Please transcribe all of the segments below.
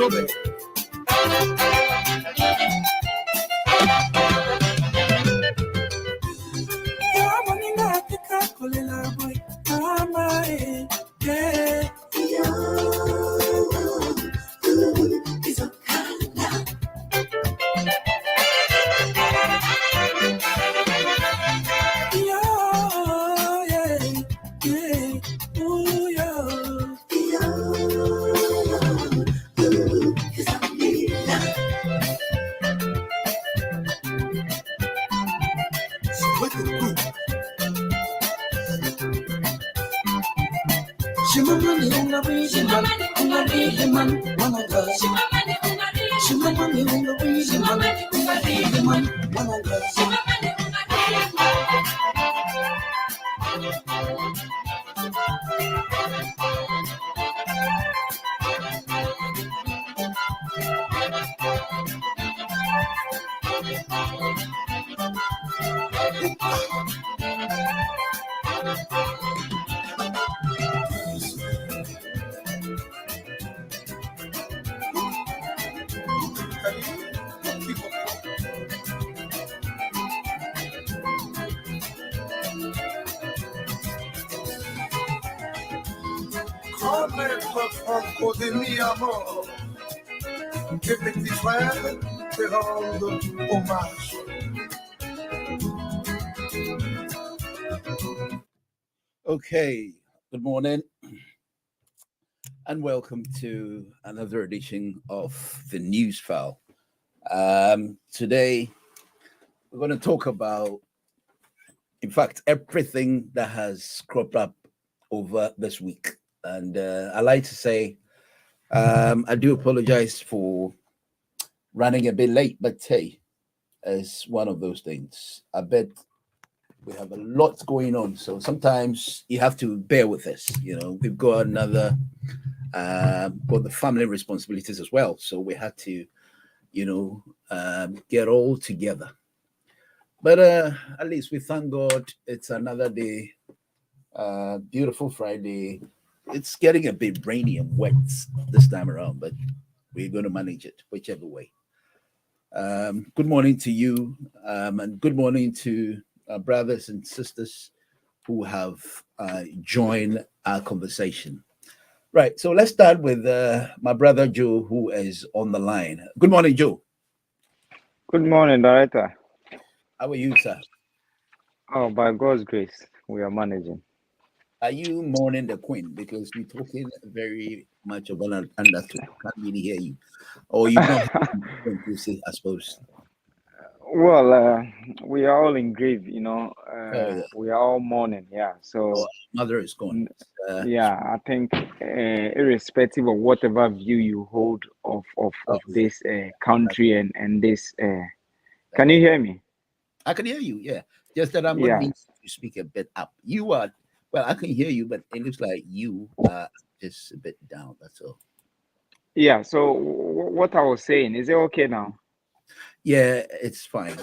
Sube. De mi amor, que petit frère te rende hommage. Okay, good morning and welcome to another edition of the Newsfile. Today we're going to talk about, in fact, everything that has cropped up over this week. And I like to say, I do apologize for running a bit late, but hey, it's one of those things. I bet we have a lot going on, so sometimes you have to bear with us. You know, we've got another, got the family responsibilities as well, so we had to, get all together. But at least we thank God it's another day, beautiful Friday. It's getting a bit rainy and wet this time around, but we're going to manage it whichever way. Good morning to you, and good morning to our brothers and sisters who have joined our conversation. Right, so let's start with my brother Joe, who is on the line. Good morning, Joe. Good morning, Director. How are you, sir? Oh, by God's grace, we are managing. Are you mourning the Queen? Because you're talking very much of an undertone. Can't really hear you. Or you don't have to say, I suppose. Well, we are all in grief, We are all mourning, yeah. So mother is gone. Yeah, I think irrespective of whatever view you hold of this country and this, can you hear me? I can hear you, yeah. Just that I'm going to need to speak a bit up. You are, well, I can hear you, but it looks like you are just a bit down, that's all. Yeah, so what I was saying, is it okay now? Yeah, it's fine.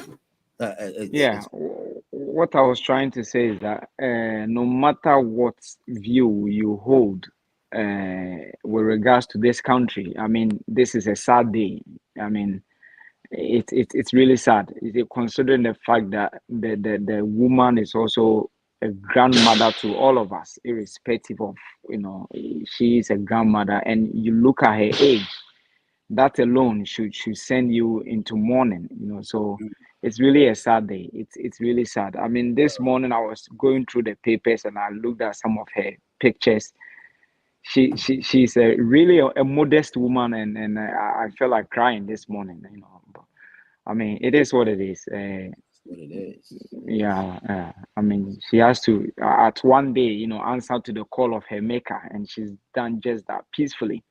What I was trying to say is that no matter what view you hold with regards to this country, I mean, this is a sad day. I mean, it's really sad, considering the fact that the woman is also a grandmother to all of us, irrespective of, she is a grandmother, and you look at her age, that alone should send you into mourning, so it's really a sad day. It's really sad. I mean, this morning I was going through the papers and I looked at some of her pictures. She's really a modest woman, and I felt like crying this morning, but, I mean, it is what it is. What it is. Yeah, I mean, she has to at one day, answer to the call of her maker, and she's done just that peacefully.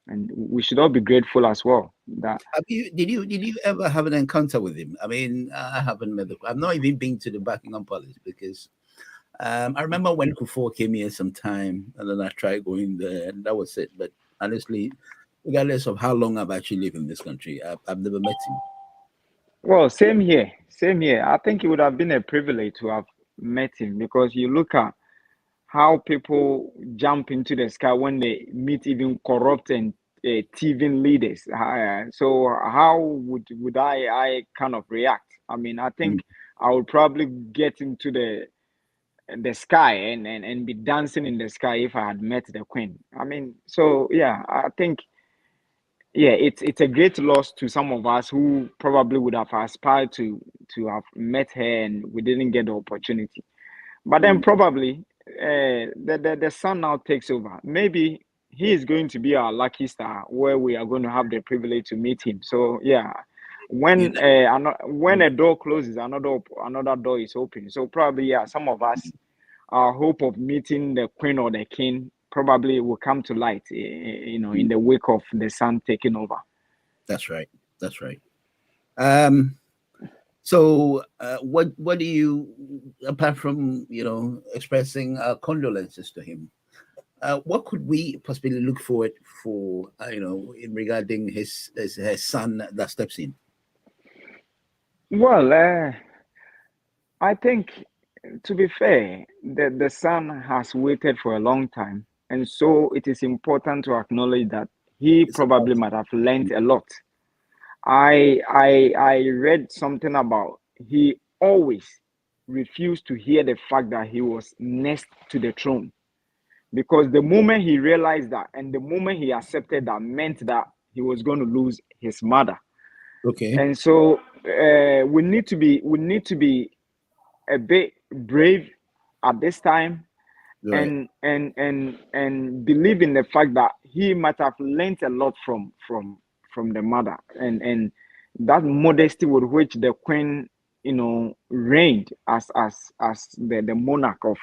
And we should all be grateful as well. That did you ever have an encounter with him? I mean, I haven't met. I've not even been to the Buckingham Palace because I remember when Kufuor came here sometime, and then I tried going there, and that was it. But honestly, regardless of how long I've actually lived in this country, I've never met him. Well, same here. I think it would have been a privilege to have met him, because you look at how people jump into the sky when they meet even corrupt and thieving leaders. So how would I kind of react? I mean, I think I would probably get into the sky and be dancing in the sky if I had met the queen. I mean, so yeah, I think yeah, it's a great loss to some of us who probably would have aspired to have met her and we didn't get the opportunity. But then probably the son now takes over. Maybe he is going to be our lucky star where we are going to have the privilege to meet him. So yeah, when when a door closes, another door is open. So probably yeah, some of us, our hope of meeting the queen or the king probably will come to light, in the wake of the son taking over. That's right. That's right. So, what do you, apart from expressing our condolences to him, what could we possibly look forward for, in regarding his son that steps in? Well, I think, to be fair, the son has waited for a long time, and so it is important to acknowledge that he It's about probably might have learned a lot. I read something about he always refused to hear the fact that he was next to the throne, because the moment he realized that and the moment he accepted that meant that he was going to lose his mother. okay. And so we need to be a bit brave at this time, Right. and believe in the fact that he might have learned a lot from the mother, and that modesty with which the queen reigned as the monarch of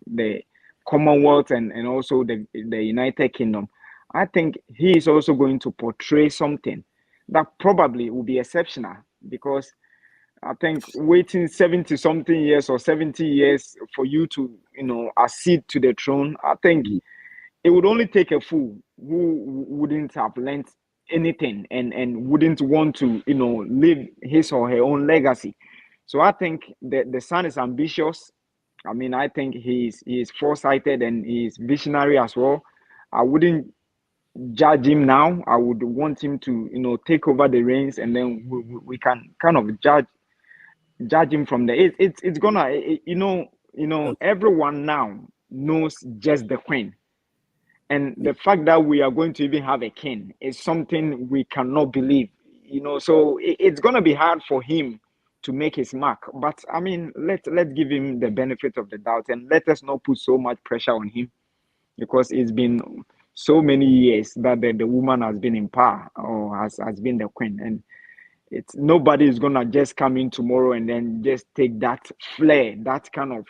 the Commonwealth and also the United Kingdom. I think he is also going to portray something that probably will be exceptional, because I think waiting 70 something years or 70 years for you to, accede to the throne, I think it would only take a fool who wouldn't have learned anything and wouldn't want to, leave his or her own legacy. So I think the son is ambitious. I mean, I think he is foresighted and he's visionary as well. I wouldn't judge him now. I would want him to, take over the reins, and then we can kind of judge him from there. It's gonna, everyone now knows just the queen, and the fact that we are going to even have a king is something we cannot believe. So it's gonna be hard for him to make his mark. But I mean, let's give him the benefit of the doubt, and let us not put so much pressure on him, because it's been so many years that the woman has been in power, or has been the queen, and it's nobody is gonna just come in tomorrow and then just take that flair, that kind of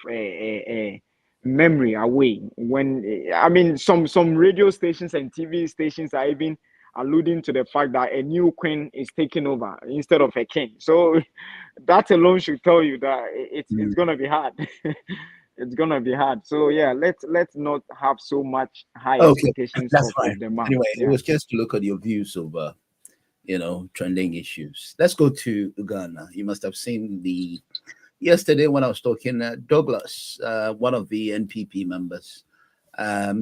memory away. When I mean, some radio stations and TV stations are even alluding to the fact that a new queen is taking over instead of a king. So that alone should tell you that it's gonna be hard. It's gonna be hard. So yeah, let's not have so much high Okay, expectations that's of fine. the man. Anyway, it Yeah. was just to look at your views over, trending issues. Let's go to Ghana. You must have seen yesterday when I was talking, Douglas, one of the NPP members,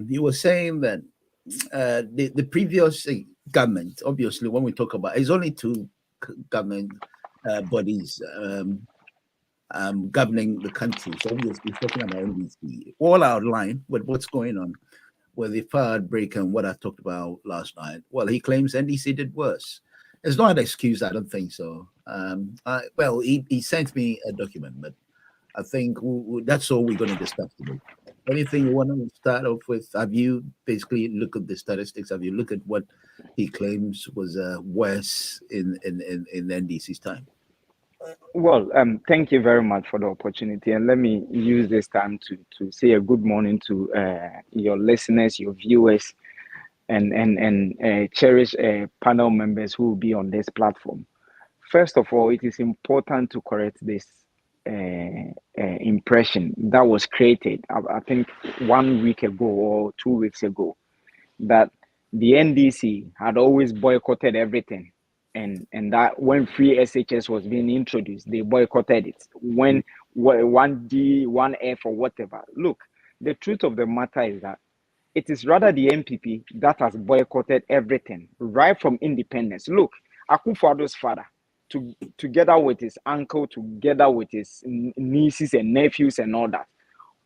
he was saying that the previous government, obviously, when we talk about, it's only two government bodies governing the country. So obviously, we're talking about NDC, all outlined with what's going on with the fire outbreak and what I talked about last night. Well, he claims NDC did worse. It's not an excuse, I don't think so. He sent me a document, but I think that's all we're going to discuss today. Anything you want to start off with? Have you basically looked at the statistics? Have you looked at what he claims was worse in NDC's time? Well, thank you very much for the opportunity, and let me use this time to say a good morning to your listeners, your viewers, and cherished panel members who will be on this platform. First of all, it is important to correct this impression that was created, I think 1 week ago or 2 weeks ago, that the NDC had always boycotted everything, and that when free SHS was being introduced, they boycotted it. When 1D, 1F, or whatever. Look, the truth of the matter is that it is rather the MPP that has boycotted everything right from independence. Look, Akufo-Addo's father, together with his uncle, together with his nieces and nephews and all that,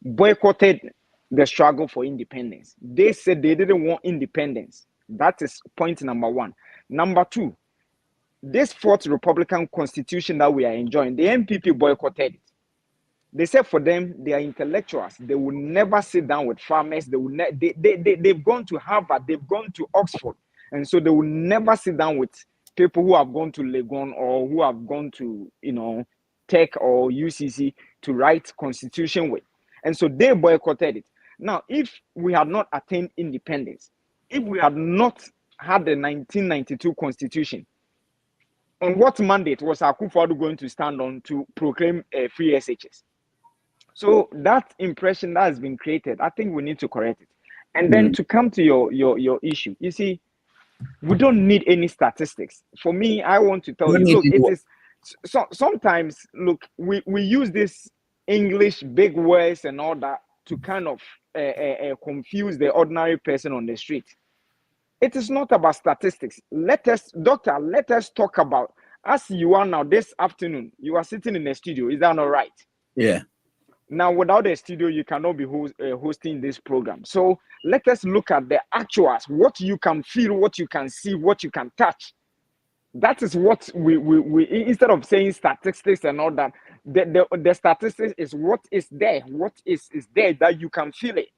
boycotted the struggle for independence. They said they didn't want independence. That is point number one. Number two, this fourth Republican constitution that we are enjoying, the MPP boycotted it. They said for them, they are intellectuals. They will never sit down with farmers. They will they've gone to Harvard, they've gone to Oxford. And so they will never sit down with people who have gone to Legon or who have gone to, Tech or UCC to write constitution with. And so they boycotted it. Now, if we had not attained independence, if we had not had the 1992 constitution, on what mandate was Akufo-Addo going to stand on to proclaim free SHS? So that impression that has been created, I think we need to correct it. And then to come to your issue, you see, we don't need any statistics. For me, I want to tell you, look, it is sometimes, look, we use this English big words and all that to kind of confuse the ordinary person on the street. It is not about statistics. Let us talk about, as you are now this afternoon, you are sitting in a studio. Is that not right? Yeah. Now, without a studio, you cannot be hosting this program. So let us look at the actuals, what you can feel, what you can see, what you can touch. That is what we instead of saying statistics and all that, the statistics is what is there, is there that you can feel it.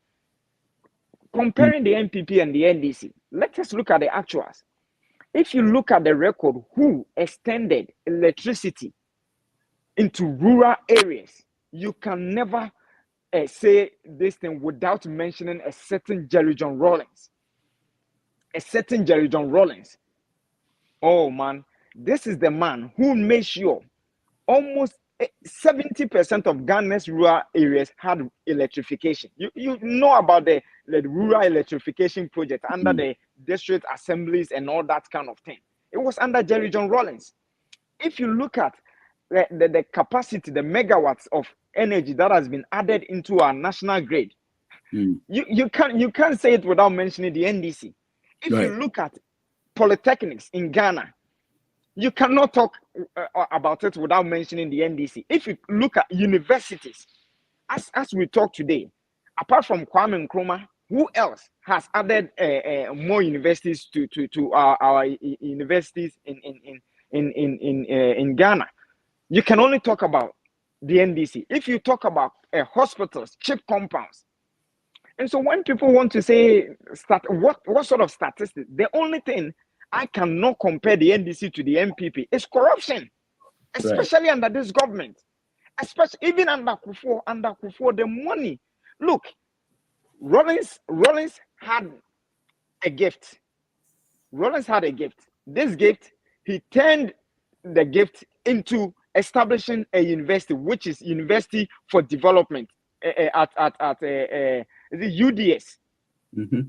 Comparing the NPP and the NDC, let us look at the actuals. If you look at the record, who extended electricity into rural areas, you can never say this thing without mentioning a certain Jerry John Rawlings. Oh man, this is the man who made sure almost 70% of Ghana's rural areas had electrification. You know about the rural electrification project under the district assemblies and all that kind of thing. It was under Jerry John Rawlings. If you look at the capacity, the megawatts of energy that has been added into our national grid, you can't say it without mentioning the NDC. If you look at polytechnics in Ghana, you cannot talk about it without mentioning the NDC. If you look at universities, as we talk today, apart from Kwame Nkrumah, who else has added more universities to our universities in Ghana? You can only talk about the NDC. If you talk about hospitals, cheap compounds, and so when people want to say what sort of statistics, the only thing I cannot compare the NDC to the MPP is corruption, especially under this government, especially even under Kufuor, the money. Look, Rawlings had a gift. This gift, he turned the gift into establishing a university, which is University for Development at is it UDS?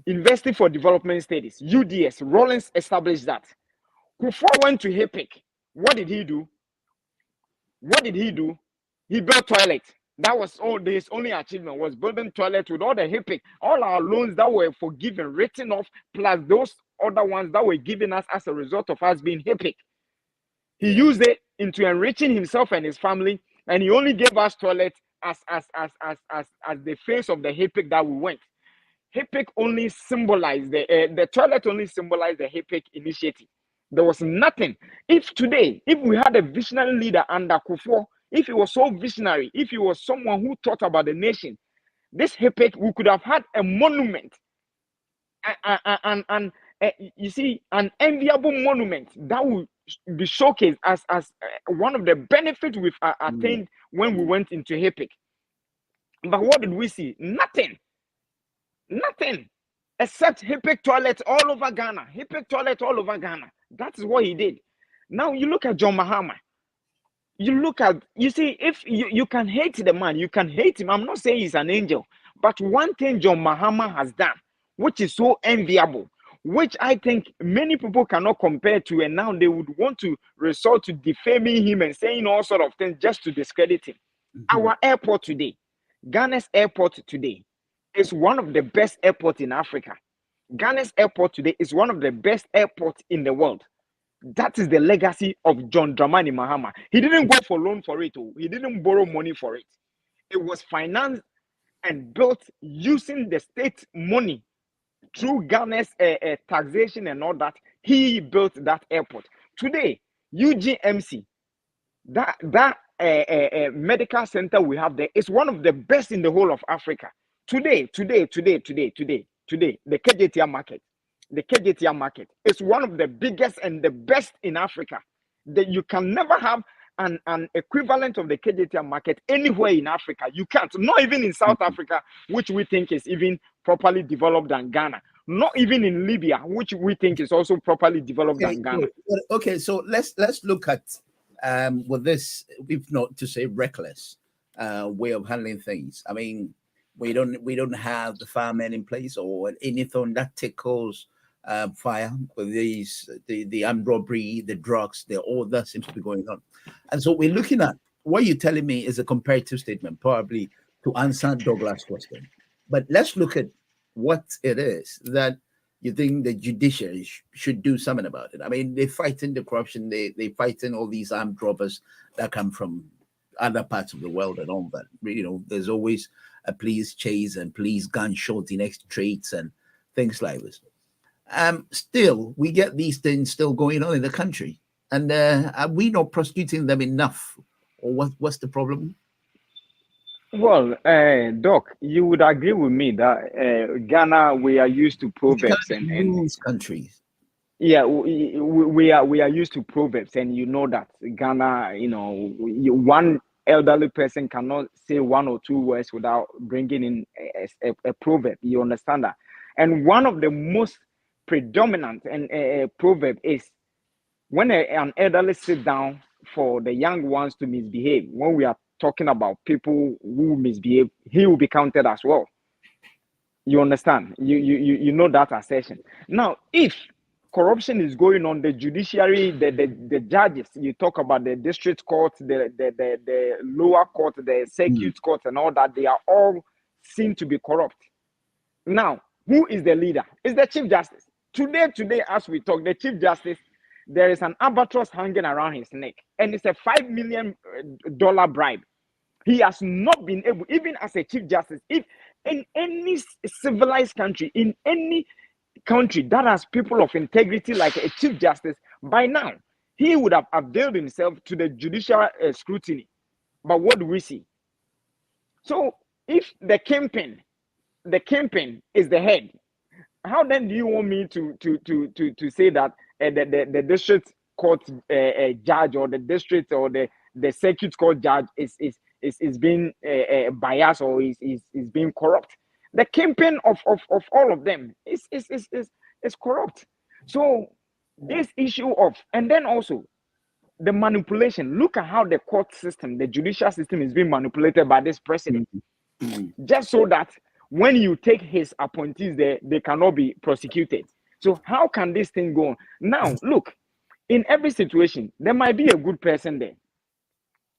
University for Development Studies, UDS. Rawlings established that. Kufuor went to HIPIC. What did he do? He built toilets. That was all. His only achievement was building toilets with all the HIPIC, all our loans that were forgiven, written off, plus those other ones that were given us as a result of us being HIPIC. He used it into enriching himself and his family, and he only gave us toilets as the face of the HIPIC that we went. HIPIC only symbolized the toilet only symbolized the HIPIC initiative. There was nothing. If we had a visionary leader under Kufuor, if he was so visionary, if he was someone who thought about the nation, this HIPIC, we could have had a monument, and you see, an enviable monument that would be showcased as one of the benefits we've attained when we went into HIPIC. But what did we see? Nothing, except HIPIC toilets all over Ghana. That is what he did. Now you look at John Mahama. You see, if you can hate the man, you can hate him. I'm not saying he's an angel, but one thing John Mahama has done, which is so enviable, which I think many people cannot compare to, and now they would want to resort to defaming him and saying all sort of things just to discredit him. Our airport today, Ghana's airport today, is one of the best airports in Africa. Ghana's airport today is one of the best airports in the world. That is the legacy of John Dramani Mahama. He didn't go for loan for it. He didn't borrow money for it. It was financed and built using the state money through Ghana's taxation and all that. He built that airport. Today, UGMC, that medical center we have there is one of the best in the whole of Africa. Today, the KJTR market is one of the biggest and the best in Africa. That you can never have an equivalent of the KJTR market anywhere in Africa. You can't, not even in South Africa, which we think is even properly developed than Ghana. Not even in Libya, which we think is also properly developed than Ghana. Okay, so let's look at with this, if not to say reckless, way of handling things. I mean, we don't have the firemen in place or anything that tickles fire with the armed robbery, the drugs, all that seems to be going on. And so we're looking at what you're telling me is a comparative statement, probably to answer Douglas' question. But let's look at what it is that you think the judiciary should do something about it. I mean, they're fighting the corruption, they fighting all these armed robbers that come from other parts of the world and all that. You know, there's always a police chase and police gunshot in streets and things like this. Still, we get these things still going on in the country. And are we not prosecuting them enough? Or what's the problem? Well, Doc, you would agree with me that Ghana, we are used to proverbs and countries. Yeah, we are used to proverbs, and you know that Ghana, one elderly person cannot say one or two words without bringing in a proverb. You understand that? And one of the most predominant and proverb is when an elderly sit down for the young ones to misbehave. When we are talking about people who misbehave, he will be counted as well. You understand? You know that assertion. Now, if corruption is going on, the judiciary, the judges, you talk about the district court, the lower court, the circuit court, and all that, they are all seen to be corrupt. Now, who is the leader? It's the Chief Justice. Today, as we talk, the Chief Justice, there is an albatross hanging around his neck, and it's a $5 million bribe. He has not been able, even as a Chief Justice, if in any civilized country, in any country that has people of integrity like a Chief Justice, by now, he would have availed himself to the judicial scrutiny. But what do we see? So if the kingpin is the head, how then do you want me to say that the district court judge or the district or the circuit court judge is being biased or is being corrupt? The kingpin of all of them is corrupt. So this issue of, and then also the manipulation. Look at how the court system, the judicial system, is being manipulated by this president, just so that when you take his appointees there, they cannot be prosecuted. So how can this thing go on? Now, look, in every situation, there might be a good person there.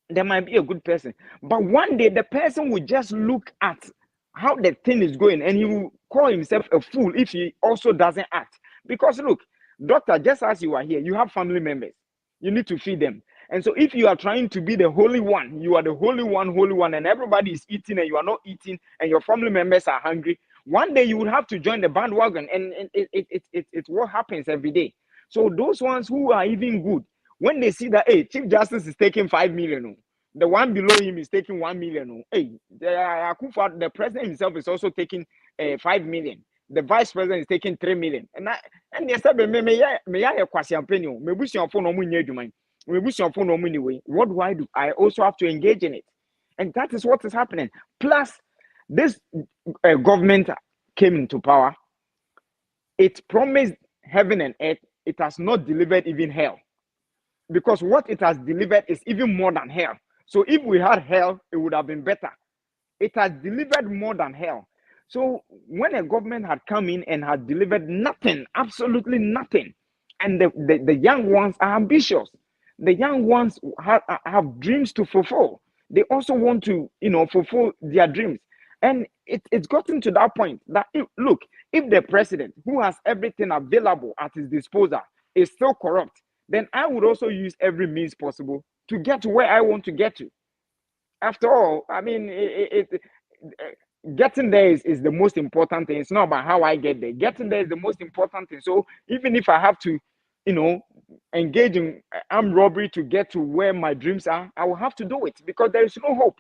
There might be a good person. But one day, the person will just look at how the thing is going and he will call himself a fool if he also doesn't act. Because look, doctor, just as you are here, you have family members. You need to feed them. And so if you are trying to be the holy one, you are the holy one, and everybody is eating and you are not eating and your family members are hungry, one day you will have to join the bandwagon, and it's what happens every day. So those ones who are even good, when they see that, hey, Chief Justice is taking 5 million, the one below him is taking 1 million, hey, the president himself is also taking 5 million. The vice president is taking 3 million. And they said, what do I do? I also have to engage in it. And that is what is happening. Plus, this government came into power. It promised heaven and earth. It has not delivered even hell. Because what it has delivered is even more than hell. So if we had hell, it would have been better. It has delivered more than hell. So when a government had come in and had delivered nothing, absolutely nothing, and the young ones are ambitious, the young ones have dreams to fulfill. They also want to, fulfill their dreams. And it's gotten to that point that, look, if the president, who has everything available at his disposal, is still corrupt, then I would also use every means possible to get to where I want to get to. After all, I mean, getting there is the most important thing. It's not about how I get there. Getting there is the most important thing. So even if I have to, engage in armed robbery to get to where my dreams are, I will have to do it, because there is no hope.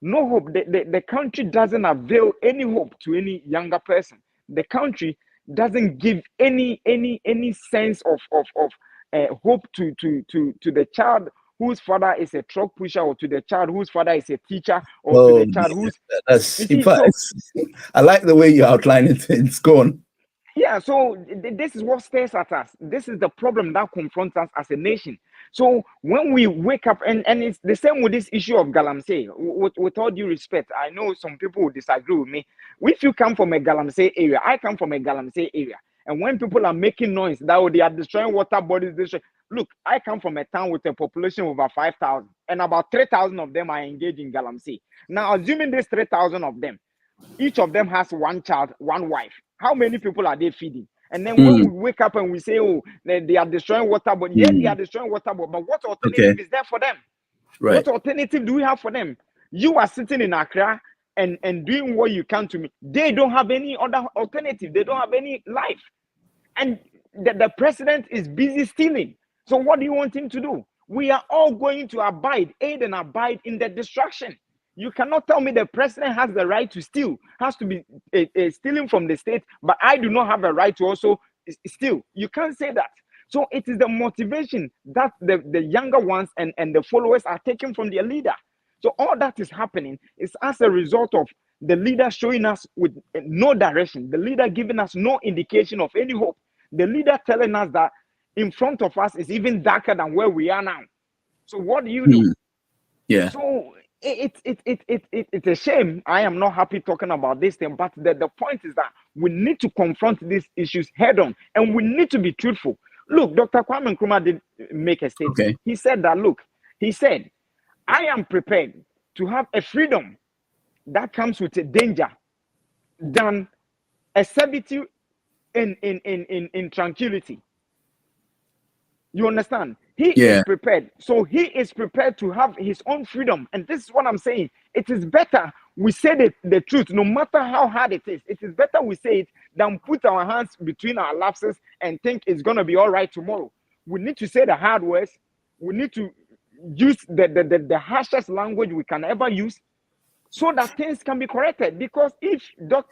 No hope. The country doesn't avail any hope to any younger person. The country doesn't give any sense of hope to the child whose father is a truck pusher, or to the child whose father is a teacher, or to the child who's. That's, in fact, I like the way you outline it. It's gone. Yeah, so this is what stares at us. This is the problem that confronts us as a nation. So when we wake up, and it's the same with this issue of Galamsey, with all due respect, I know some people will disagree with me. If you come from a Galamsey area, I come from a Galamsey area. And when people are making noise that they are destroying water bodies, look, I come from a town with a population of over 5,000, and about 3,000 of them are engaged in Galamsey. Now, assuming there's 3,000 of them, each of them has one child, one wife. How many people are they feeding? And then when we wake up and we say, oh, they are destroying water, but yes, they are destroying water, but what alternative is there for them? Right. What alternative do we have for them? You are sitting in Accra and doing what you can to me. They don't have any other alternative. They don't have any life. And the president is busy stealing. So what do you want him to do? We are all going to aid and abide in the destruction. You cannot tell me the president has the right to steal, has to be stealing from the state, but I do not have a right to also steal. You can't say that. So it is the motivation that the younger ones and the followers are taking from their leader. So all that is happening is as a result of the leader showing us with no direction, the leader giving us no indication of any hope, the leader telling us that in front of us is even darker than where we are now. So what do you do? Yeah. So it's a shame. I am not happy talking about this thing, but the point is that we need to confront these issues head on, and we need to be truthful. Look, Dr. Kwame Nkrumah did make a statement. Okay. He said that, look, he said, I am prepared to have a freedom that comes with a danger than a servitude in tranquility. You understand? He is prepared. So he is prepared to have his own freedom. And this is what I'm saying. It is better we say the truth, no matter how hard it is. It is better we say it than put our hands between our lapses and think it's going to be all right tomorrow. We need to say the hard words. We need to use the harshest language we can ever use so that things can be corrected. Because if you,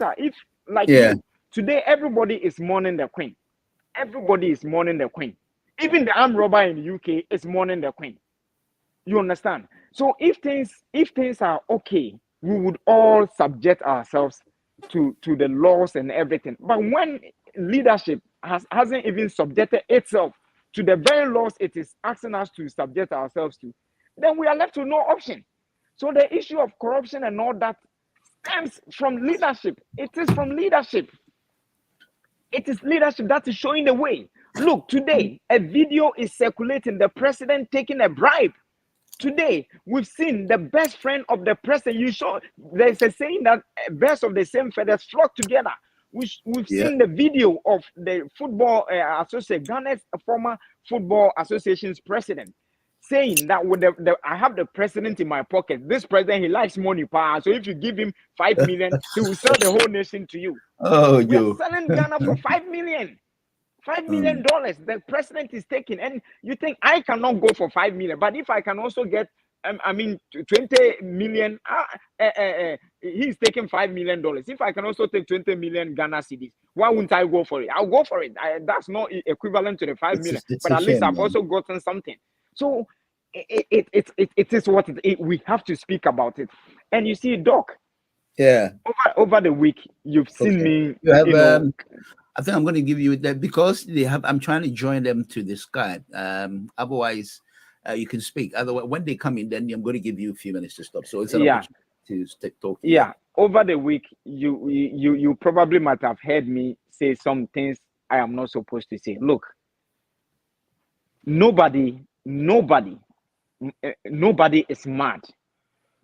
today everybody is mourning the Queen. Everybody is mourning the Queen. Even the armed robber in the UK is mourning the Queen. You understand? So if things are okay, we would all subject ourselves to the laws and everything. But when leadership hasn't even subjected itself to the very laws it is asking us to subject ourselves to, then we are left with no option. So the issue of corruption and all that stems from leadership. It is from leadership. It is leadership that is showing the way. Look, today, a video is circulating, the president taking a bribe. Today, we've seen the best friend of the president. There's a saying that birds of the same feathers flock together. We've seen the video of the football associate, Ghana's former football association's president, saying that with I have the president in my pocket. This president, he likes money, so if you give him 5 million, he will sell the whole nation to you. Oh, we're selling Ghana for 5 million. $5 million the president is taking, and you think I cannot go for 5 million, but if I can also get 20 million, he's taking $5 million. If I can also take 20 million Ghana cedis, why wouldn't I go for it? I'll go for it. That's not equivalent to the 5 million, but at least I've also gotten something. So it is what we have to speak about it. And you see, Doc, over the week you've seen me. You have I think I'm going to give you that because I'm trying to join them to the Skype. Otherwise, you can speak. Otherwise, when they come in, then I'm going to give you a few minutes to stop. So it's an opportunity to talk. Over the week, you probably might have heard me say some things I am not supposed to say. Look, nobody is mad.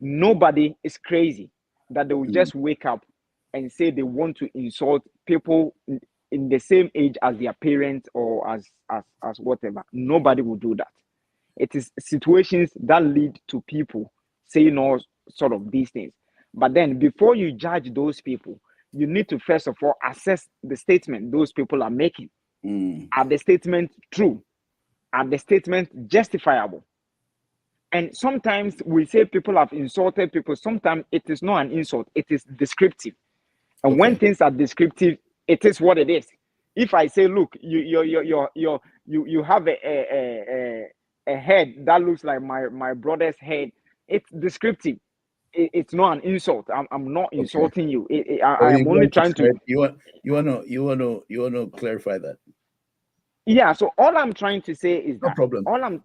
Nobody is crazy. that they will just wake up and say they want to insult people in the same age as their parents or as whatever. Nobody will do that. It is situations that lead to people saying all sort of these things. But then before you judge those people, you need to first of all assess the statement those people are making. Are the statements true? Are the statements justifiable? And sometimes we say people have insulted people. Sometimes it is not an insult, it is descriptive. And when things are descriptive, it is what it is. If I say, look, you have a head that looks like my brother's head, it's descriptive. It's not an insult. I'm not insulting you. I am only trying to. You want to clarify that? Yeah. So all I'm trying to say is that. No problem.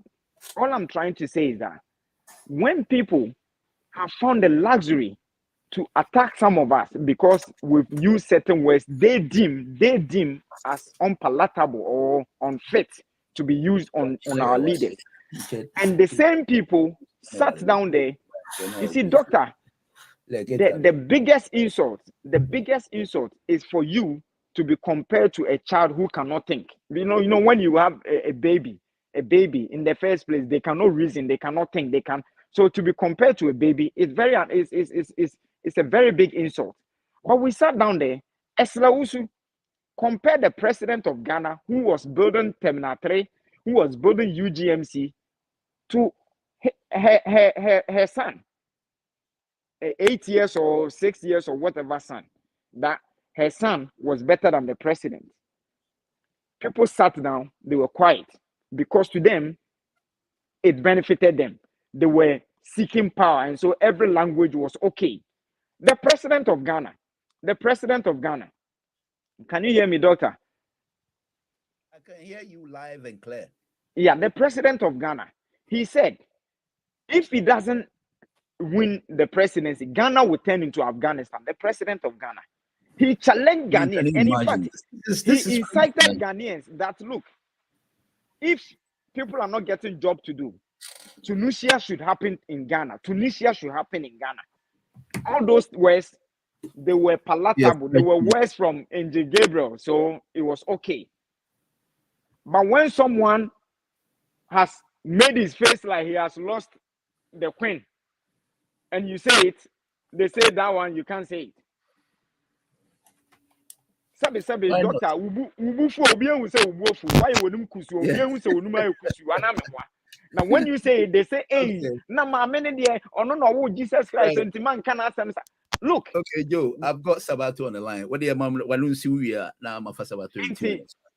All I'm trying to say is that when people have found the luxury to attack some of us because we've used certain words they deem as unpalatable or unfit to be used on our leaders. And the same people sat down there. You see, doctor, the biggest insult is for you to be compared to a child who cannot think. You know, when you have a baby in the first place, they cannot reason, they cannot think, they can. So to be compared to a baby, it's a very big insult. But we sat down there, Esla Usu compared the president of Ghana, who was building Terminal 3, who was building UGMC, to her son, 8 years or 6 years or whatever son, that her son was better than the president. People sat down, they were quiet, because to them, it benefited them. They were seeking power, and so every language was okay. The president of Ghana, can you hear me, doctor? I can hear you live and clear. Yeah, the president of Ghana, he said, if he doesn't win the presidency, Ghana will turn into Afghanistan. The president of Ghana, he challenged Ghanaians, and in fact, he incited Ghanaians that, look, if people are not getting job to do, Tunisia should happen in Ghana. Tunisia should happen in Ghana. All those words, they were palatable. Yes, they were words from Angel Gabriel, so it was okay. But when someone has made his face like he has lost the queen, and you say it, they say that one, you can't say it. Sabi, doctor, ubufu obian will say ubufu. Why you wouldn't kusu? Obian will say unuma kusu. Anamwa. Now when you say it, they say, hey, na ma many there or no Jesus Christ and man can ask them. Look. Okay, Joe, I've got Sabato on the line. What do you mom when see we are now my first Sabato?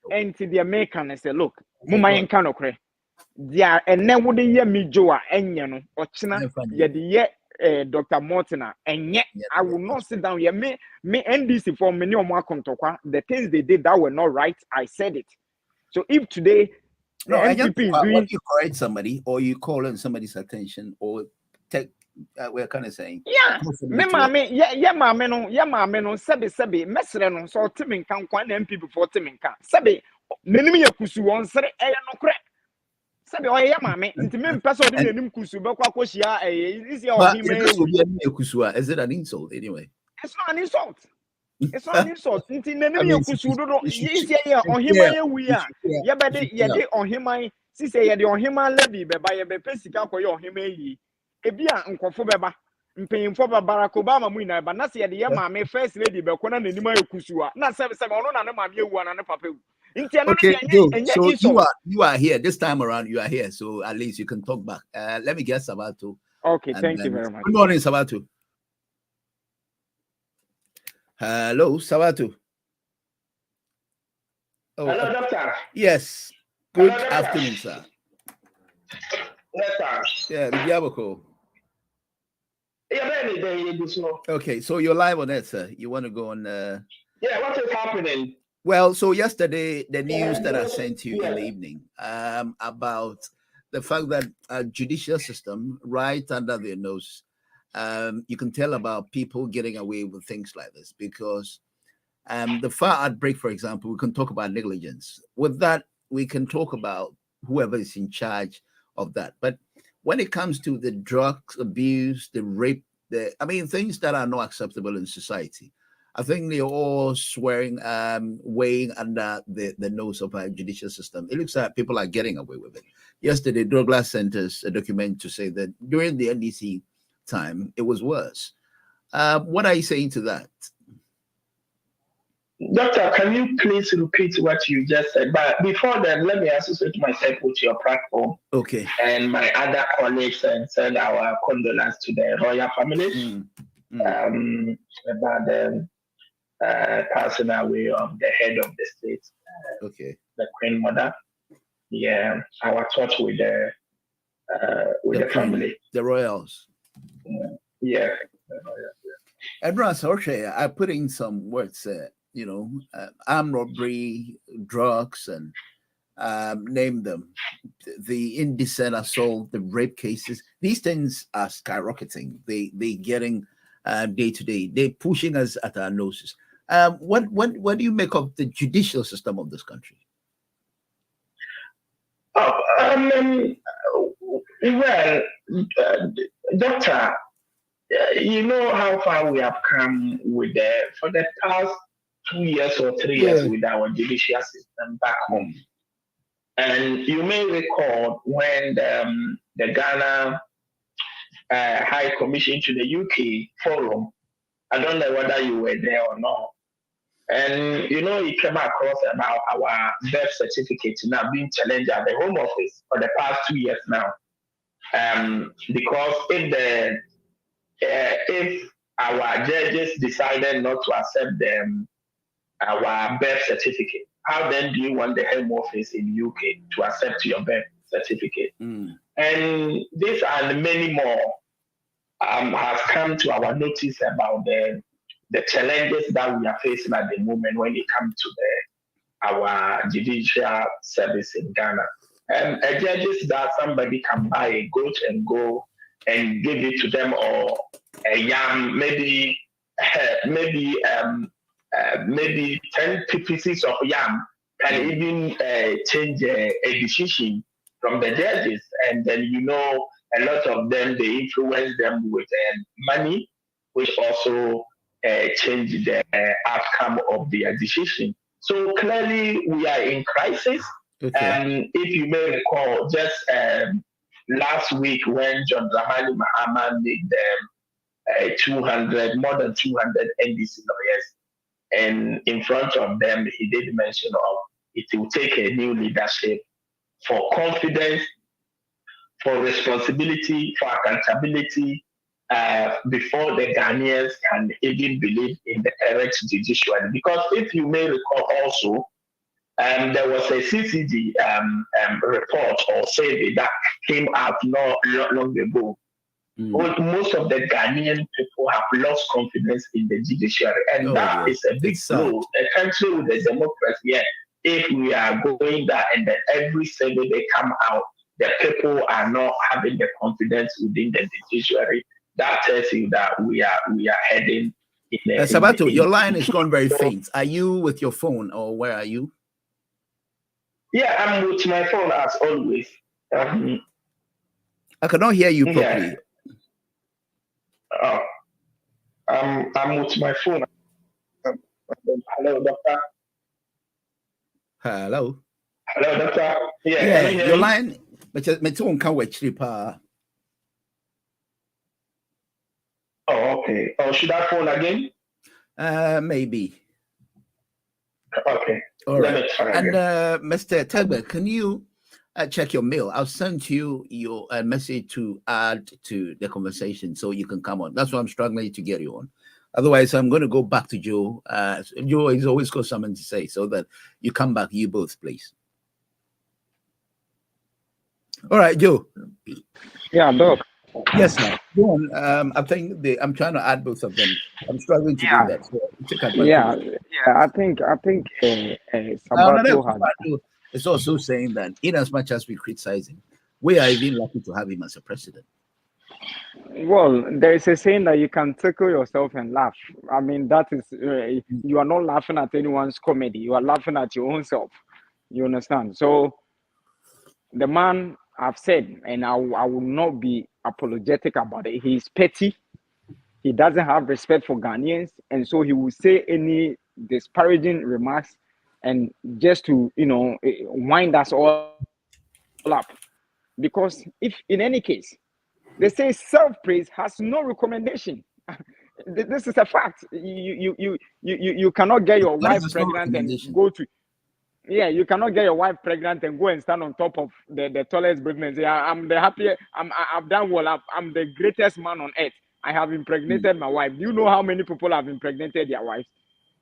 And the American and say, look, Muma en kanokre. Dia and then would hear me Joa and or China, ye Dr. Morton, and yet I will not sit down here. Me NDC for many of my contokwa. The things they did that were not right, I said it. So if today the NPP is doing, you correct somebody or you call on somebody's attention or take we're kind of saying, yeah, me mama no, sebi, mesre no, so Timin can kwan NPP for Timin can, sebi, nenimi ya kusu on sere, no crack. Sabi o ya mame nti me mpesa odi nenim kusu be kwa kwhia is your him is it an insult anyway? It's not an insult. It's not an insult. Nti nenim ya kusu do is ya on him ya wi a ya be de on him si say ya de on him levy be ba ya be pesika koye on him yi ebi a nkofo be ba mpanyimfo ba Barack Obama mu ina ba na se ya de ya mame first lady be kona nenim ya kusu a na sebe ono na ne mame ewu na ne papa ewu. Okay, so you are here this time around. You are here, so at least you can talk back. Let me get Sabato. Okay, thank you very much. Good morning, Sabato. Hello, Sabato. Oh, hello, doctor. Yes. Good afternoon, sir. Yes, sir. Yeah, okay, so you're live on that, sir. You want to go on? Yeah, what is happening? Well, so yesterday, the news that I sent you in the evening about the fact that a judicial system right under their nose, you can tell about people getting away with things like this because the far outbreak, for example, we can talk about negligence. With that, we can talk about whoever is in charge of that. But when it comes to the drug abuse, the rape, things that are not acceptable in society. I think they're all swearing, weighing under the nose of our judicial system. It looks like people are getting away with it. Yesterday, Douglas sent us a document to say that during the NDC time, it was worse. What are you saying to that? Doctor, can you please repeat what you just said? But before then, let me associate myself with your platform. Okay. And my other colleagues and send our condolences to the royal families about the passing away of the head of the state, the Queen Mother. Yeah, our thoughts with the family, the royals. Yeah. And Ross, okay, I put in some words, armed robbery, drugs, and name them. The indecent assault, the rape cases. These things are skyrocketing. They getting day to day. They're pushing us at our noses. What do you make of the judicial system of this country? Doctor, you know how far we have come with for the past 2 years or 3 years with our judicial system back home. And you may recall when the Ghana High Commission to the UK forum, I don't know whether you were there or not. And it came across about our birth certificate now being challenged at the Home Office for the past 2 years now. Because if our judges decided not to accept our birth certificate, how then do you want the Home Office in UK to accept your birth certificate? And these and many more have come to our notice about the challenges that we are facing at the moment when it comes to our judicial service in Ghana. Judges that somebody can buy a goat and go and give it to them, or a yam, maybe 10 pieces of yam can even change a decision from the judges. And then a lot of them, they influence them with money, which also change the outcome of their decision. So clearly we are in crisis. If you may recall, just last week when John Dramani Mahama made more than 200 NDC lawyers, and in front of them, he did mention of it will take a new leadership for confidence, for responsibility, for accountability, before the Ghanaians can even believe in the correct judiciary. Because if you may recall also, there was a CCD report or survey that came out not long ago. Most of the Ghanaian people have lost confidence in the judiciary, and that is a big blow. A country with a democracy, if we are going that and then every survey they come out, the people are not having the confidence within the judiciary, that tells you that we are heading in Sabato, your line is gone very faint. Are you with your phone or where are you? Yeah, I'm with my phone as always. I cannot hear you properly. I'm with my phone. Hello, doctor. Hello. Hello, doctor. Yeah, your line. Oh, okay. Oh, should I phone again? Maybe. Okay. All right. And Mr. Tegbe, can you check your mail? I'll send you your message to add to the conversation so you can come on. That's why I'm struggling to get you on. Otherwise, I'm going to go back to Joe. Joe is always got something to say, so that you come back, you both, please. All right, Joe. Yeah, Doc. Yes, ma'am. Go on. I think I'm trying to add both of them. I'm struggling to do that. So I think Sabato is also saying that in as much as we criticize him, we are even lucky to have him as a president. Well, there is a saying that you can tickle yourself and laugh. I mean, that is, you are not laughing at anyone's comedy. You are laughing at your own self. You understand? So the man, I've said, and I will not be apologetic about it. He's petty. he doesn't have respect for Ghanaians, and so he will say any disparaging remarks, and just to wind us all up. Because if in any case they say self-praise has no recommendation, this is a fact. You cannot get your wife pregnant and go to. Yeah, you cannot get your wife pregnant and go and stand on top of the tallest building and say, I'm the happiest, I've done well, I'm the greatest man on earth. I have impregnated my wife. Do you know how many people have impregnated their wives?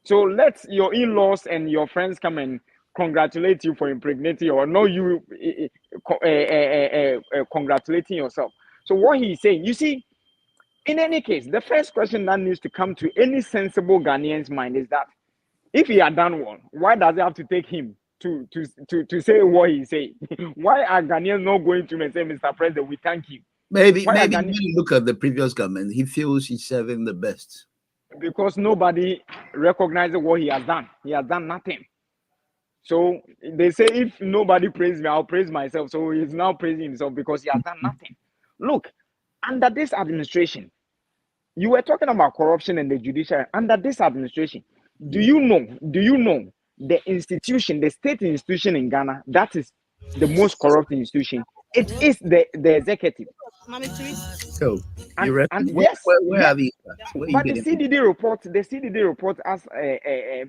So let your in-laws and your friends come and congratulate you for impregnating, or no, you congratulating yourself. So what he's saying, you see, in any case, the first question that needs to come to any sensible Ghanaian's mind is that if he had done well, why does it have to take him to say what he say? Why are Ghanaians not going to him and say, Mr. President, we thank you? Maybe when you look at the previous government, he feels he's serving the best. Because nobody recognizes what he has done. He has done nothing. So they say, if nobody praise me, I'll praise myself. So he's now praising himself because he has done nothing. Look, under this administration, you were talking about corruption and the judiciary. Under this administration, do you know the institution, the state institution in Ghana that is the most corrupt institution? It is the executive. So where are these? But the CDD report, as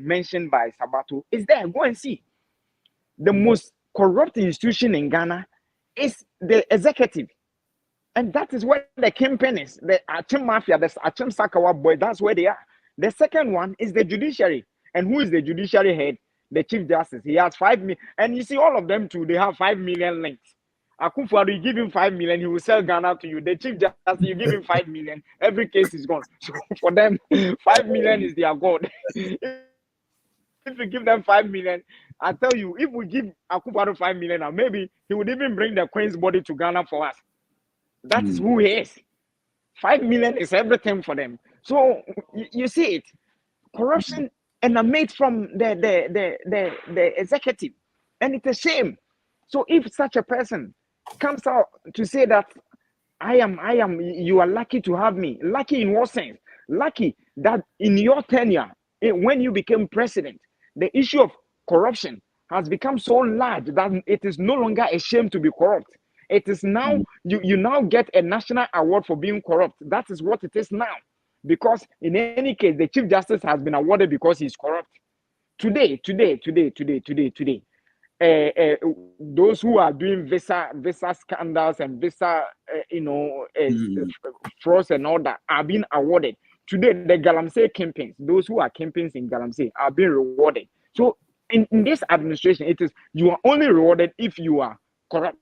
mentioned by Sabato, is there. Go and see. The most corrupt institution in Ghana is the executive. And that is where the kingpin is. The Achim Mafia, the Achim Sakawa boy, that's where they are. The second one is the judiciary. And who is the judiciary head? The Chief Justice. He has 5 million. And you see, all of them too, they have 5 million links. Akufo-Addo, you give him 5 million, he will sell Ghana to you. The Chief Justice, you give him 5 million, every case is gone. So for them, 5 million is their God. If you give them 5 million, I tell you, if we give Akufo-Addo 5 million now, maybe he would even bring the Queen's body to Ghana for us. That is who he is. 5 million is everything for them. So you see it, corruption emanates from the executive, and it's a shame. So if such a person comes out to say that I am, you are lucky to have me. Lucky in what sense? Lucky that in your tenure, when you became president, the issue of corruption has become so large that it is no longer a shame to be corrupt. It is now, you now get a national award for being corrupt. That is what it is now. Because in any case, the Chief Justice has been awarded because he's corrupt. Today, those who are doing visa scandals and visa, frauds and all that are being awarded. Today, the Galamsey campaigns, those who are campaigns in Galamsey are being rewarded. So in this administration, it is, you are only rewarded if you are corrupt.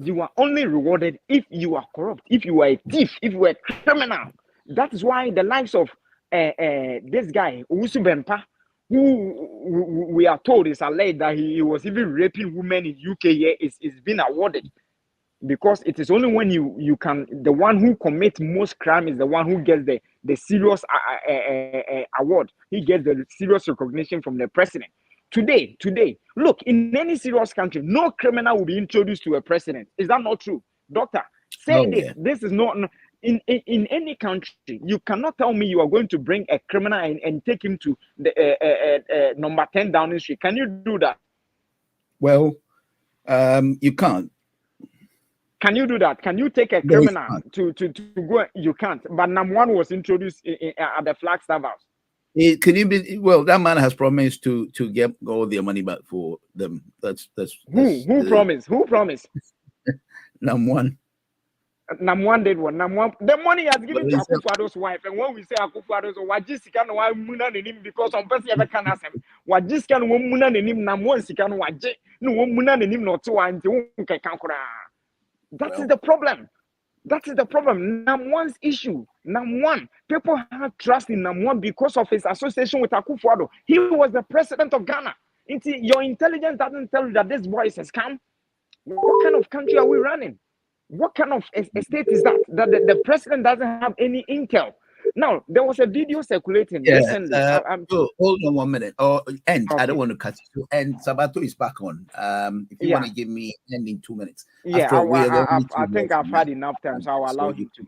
You are only rewarded if you are corrupt, if you are a thief, if you are a criminal. That is why the likes of this guy, Owusu Bempah, who we are told is alleged that he was even raping women in UK here, is being awarded. Because it is only when you can, the one who commits most crime is the one who gets the serious award. He gets the serious recognition from the president. Today, look, in any serious country, no criminal will be introduced to a president. Is that not true? Doctor, say this. Yeah. This is not, in any country, you cannot tell me you are going to bring a criminal and take him to the number 10 Downing Street. Can you do that? Well, you can't. Can you do that? Can you take a criminal to go? You can't. But Namwan was introduced at the Flagstaff House. Can you be, well, that man has promised to get all their money back for them. That's who promised? Who promised? Namwan did one. Namwan, the money has given to Akufo-Addo's wife. And when we say Akufo-Addo's wife, Wajisikan wa muna nenim because some person ever can ask him. Wajisikan wa muna nenim Namwan sikan waje. No muna nenim not to anti unke kankura. That is the problem. That is the problem. Namwan's issue. Namwan. People have trust in Namwan because of his association with Akufo-Addo. He was the president of Ghana. Your intelligence doesn't tell you that this boy is a scam. What kind of country are we running? What kind of a state is that? That the president doesn't have any intel. Now there was a video circulating Yeah. recently. Hold on 1 minute. I Okay. don't want to cut you. And Sabato is back on. If you want to give me in 2 minutes. Yeah, After we are I going think I've had enough time, so I'll allow him to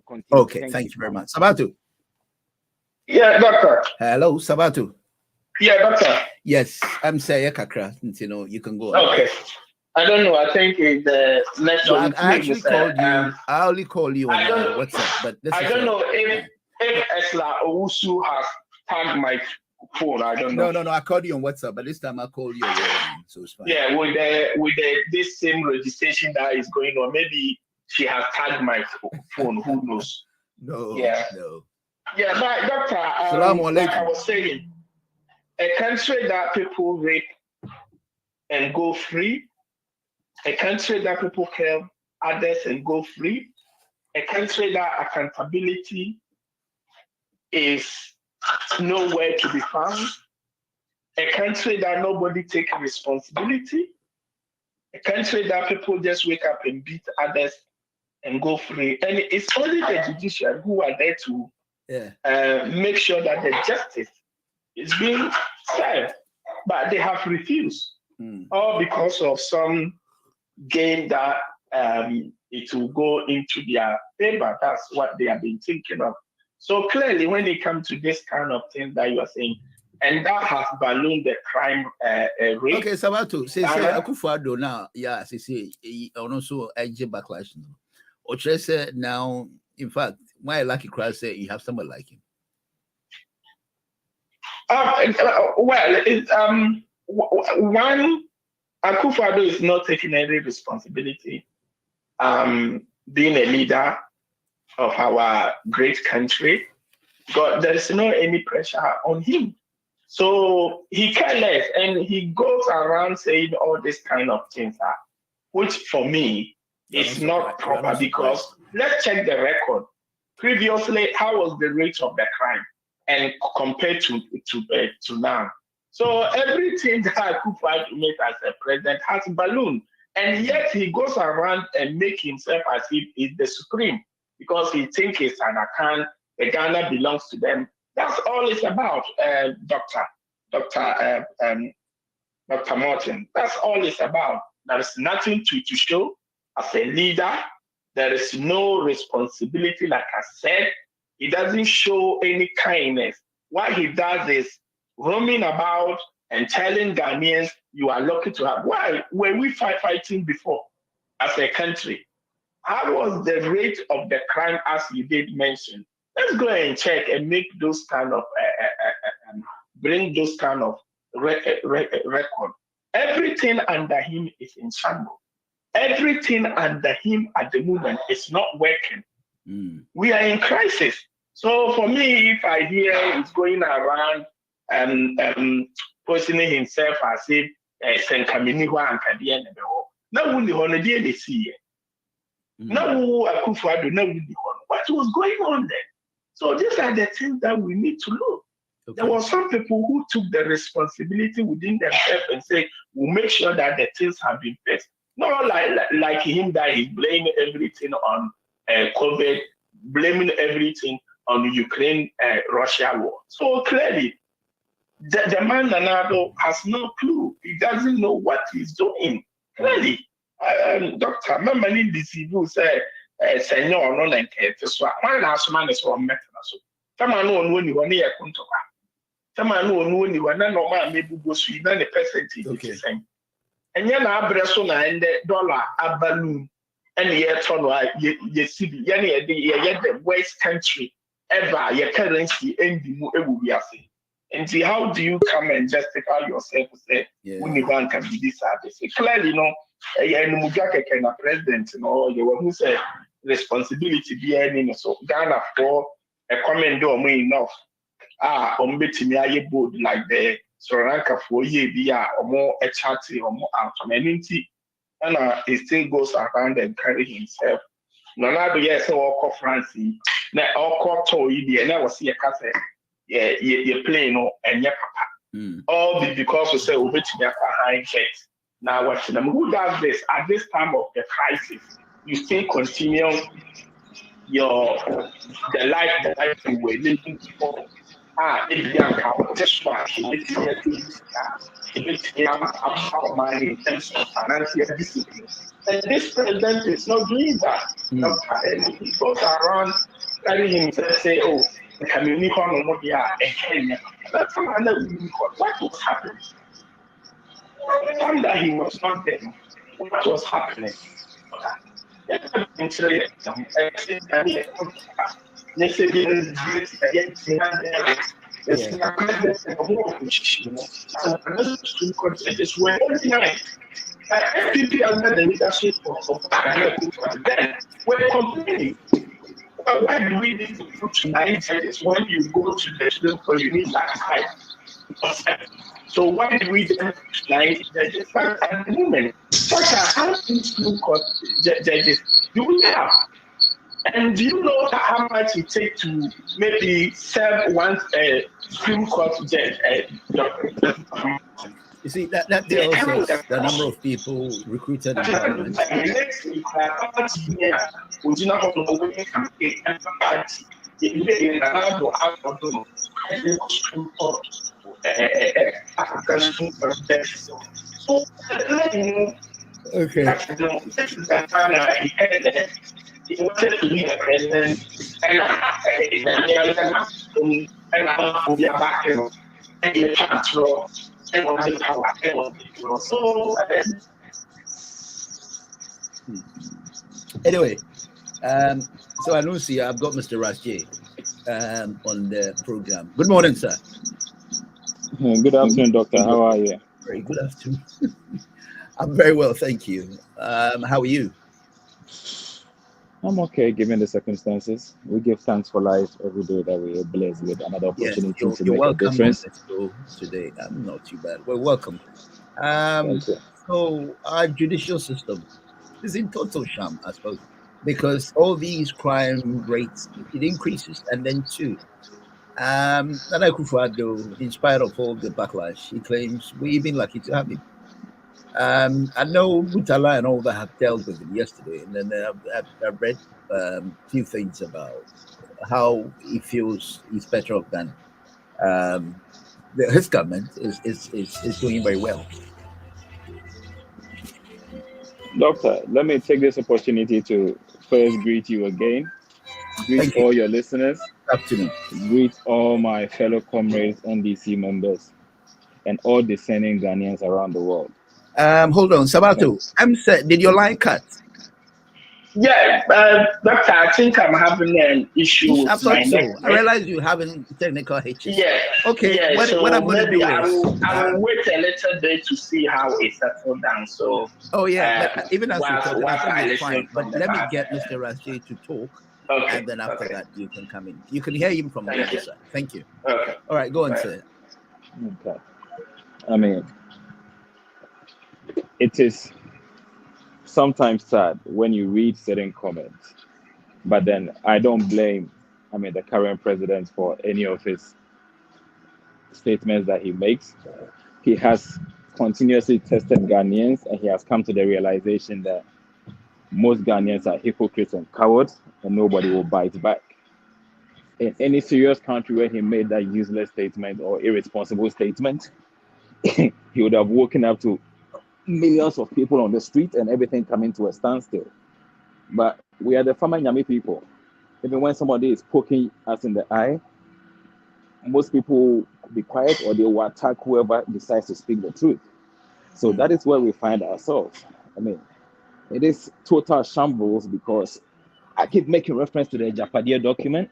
continue. Okay, thank you very much. Sabato. Yeah, doctor. Hello, Sabato. Yeah, doctor. Yes, I'm saying Kakra. You can go. Okay. I don't know. I think it's the next one. I actually called you. I only call you on WhatsApp, but this I don't know if Esla Owusu has tagged my phone. I don't know. No. I called you on WhatsApp, but this time I called you on, so it's fine. Yeah, with this same registration that is going on, maybe she has tagged my phone. Who knows? No. Yeah, but doctor, like I was saying, a country that people rape and go free, a country that people kill others and go free, a country that accountability is nowhere to be found, a country that nobody takes responsibility, a country that people just wake up and beat others and go free. And it's only the judiciary who are there to make sure that the justice is being served, but they have refused, all because of some gain that it will go into their favor. That's what they have been thinking of. So clearly, when it comes to this kind of thing that you are saying, and that has ballooned the crime rate. Okay, Sabato, say Akufo-Addo now, also AJ backlash. Oche now, in fact, why Lucky Crowd say you have someone like him? One, Akufo-Addo is not taking any responsibility. Being a leader of our great country, but there is no any pressure on him. So he careless and he goes around saying all these kind of things, which for me is not proper, because let's check the record. Previously, how was the rate of the crime and compared to now? So everything that Akufo-Addo made as a president has ballooned, and yet he goes around and make himself as if he's the supreme because he thinks it's an account, the Ghana belongs to them. That's all it's about, Dr. MORTON. That's all it's about. There is nothing to show as a leader. There is no responsibility, like I said. He doesn't show any kindness. What he does is roaming about and telling Ghanaians, you are lucky to have. Why were we fighting before as a country? How was the rate of the crime, as you did mention? Let's go and check and make those kind of, bring those kind of record. Everything under him is in shambles. Everything under him at the moment is not working. We are in crisis. So for me, if I hear he's going around positioning himself as if Senkaminiwa and Kadian, now only on the see. Now Akufo-Addo, now what was going on then? So these are the things that we need to look. Okay. There were some people who took the responsibility within themselves and say, we'll make sure that the things have been fixed. Not like him that he's blaming everything on COVID, blaming everything on the Ukraine-Russia war. So clearly, the man Nanado has no clue. He doesn't know what he's doing. Clearly, Doctor, remember in this evil say, Senor, no, and so one last man is one method. Someone know when you want to come to her. Someone know when you want to know maybe go sweet than the percentage. Okay. And then I breast on and the dollar a balloon and the year ton you see the West country ever your currency and the move will be asking. And see, how do you come and justify yourself to say when you want to be this service? Clearly, and president, you who say responsibility be any so Ghana for a comment do enough. Board like the Sri Lanka for ye be or more a chatty or more autonomy. And he still goes around and carry himself. No, not yes, or Francie. Now, all call toy, and I was see a cassette. Yeah, you're playing and your papa. All because we say, we bet you behind checks. Now, what's them? Who does this at this time of the crisis? You still continue the life you were living before. If you are just one, about money in terms of financial discipline. And this president is not doing that. And he goes around telling himself, say, oh, the community on and Kenya. That's another unicorn. What was happening? The time that he was not there, what was happening? FPP under the leadership of then were complaining. Why do we need to put tonight when you go to the student for you need that time? So why do we then tonight the fact at the moment? Such as how many school court judges do we have? And do you know how much it takes to maybe serve one Supreme Court judge? You see, that tells us the number of people recruited in parliament. Okay. He wanted to be a president, and anyway, so Anusi, I've got Mr. Rashe on the program. Good morning, sir. Good afternoon, Doctor. How are you? Very good afternoon. I'm very well, thank you. How are you? I'm okay, given the circumstances. We give thanks for life every day that we are blessed with another opportunity to make a difference. Today, I'm not too bad. Well, welcome. Thank you. So our judicial system is in total sham, I suppose, because all these crime rates, it increases. And then too, Nana Akufo-Addo, in spite of all the backlash, he claims we've been lucky to have him. I know Mutala and all that have dealt with him yesterday, and then I've read a few things about how he feels he's better off than his government is doing very well. Doctor, let me take this opportunity to first greet you again. Greet all your listeners. Good afternoon. Greet all my fellow comrades, NDC members, and all discerning Ghanaians around the world. Hold on, Sabato. Did your line cut? Yeah, Doctor, I think I'm having an issue with my network. I realize you're having technical hitches. Yeah. Okay. Yeah, what I'm going to do I will wait a little bit to see how it settles down. So. Oh yeah, even as I think it's fine. But let me get Mr. Rashe to talk, and then after that you can come in. You can hear him from the other side. Thank you. Okay. All right, go on, sir. Okay. I mean, it is sometimes sad when you read certain comments, but then I don't blame, the current president for any of his statements that he makes. He has continuously tested Ghanaians, and he has come to the realization that most Ghanaians are hypocrites and cowards, and nobody will bite back. In any serious country where he made that useless statement or irresponsible statement, he would have woken up to millions of people on the street and everything coming to a standstill. But we are the Fama Nyami people. Even when somebody is poking us in the eye, most people will be quiet or they will attack whoever decides to speak the truth. So that is where we find ourselves. It is total shambles because I keep making reference to the Japadia document.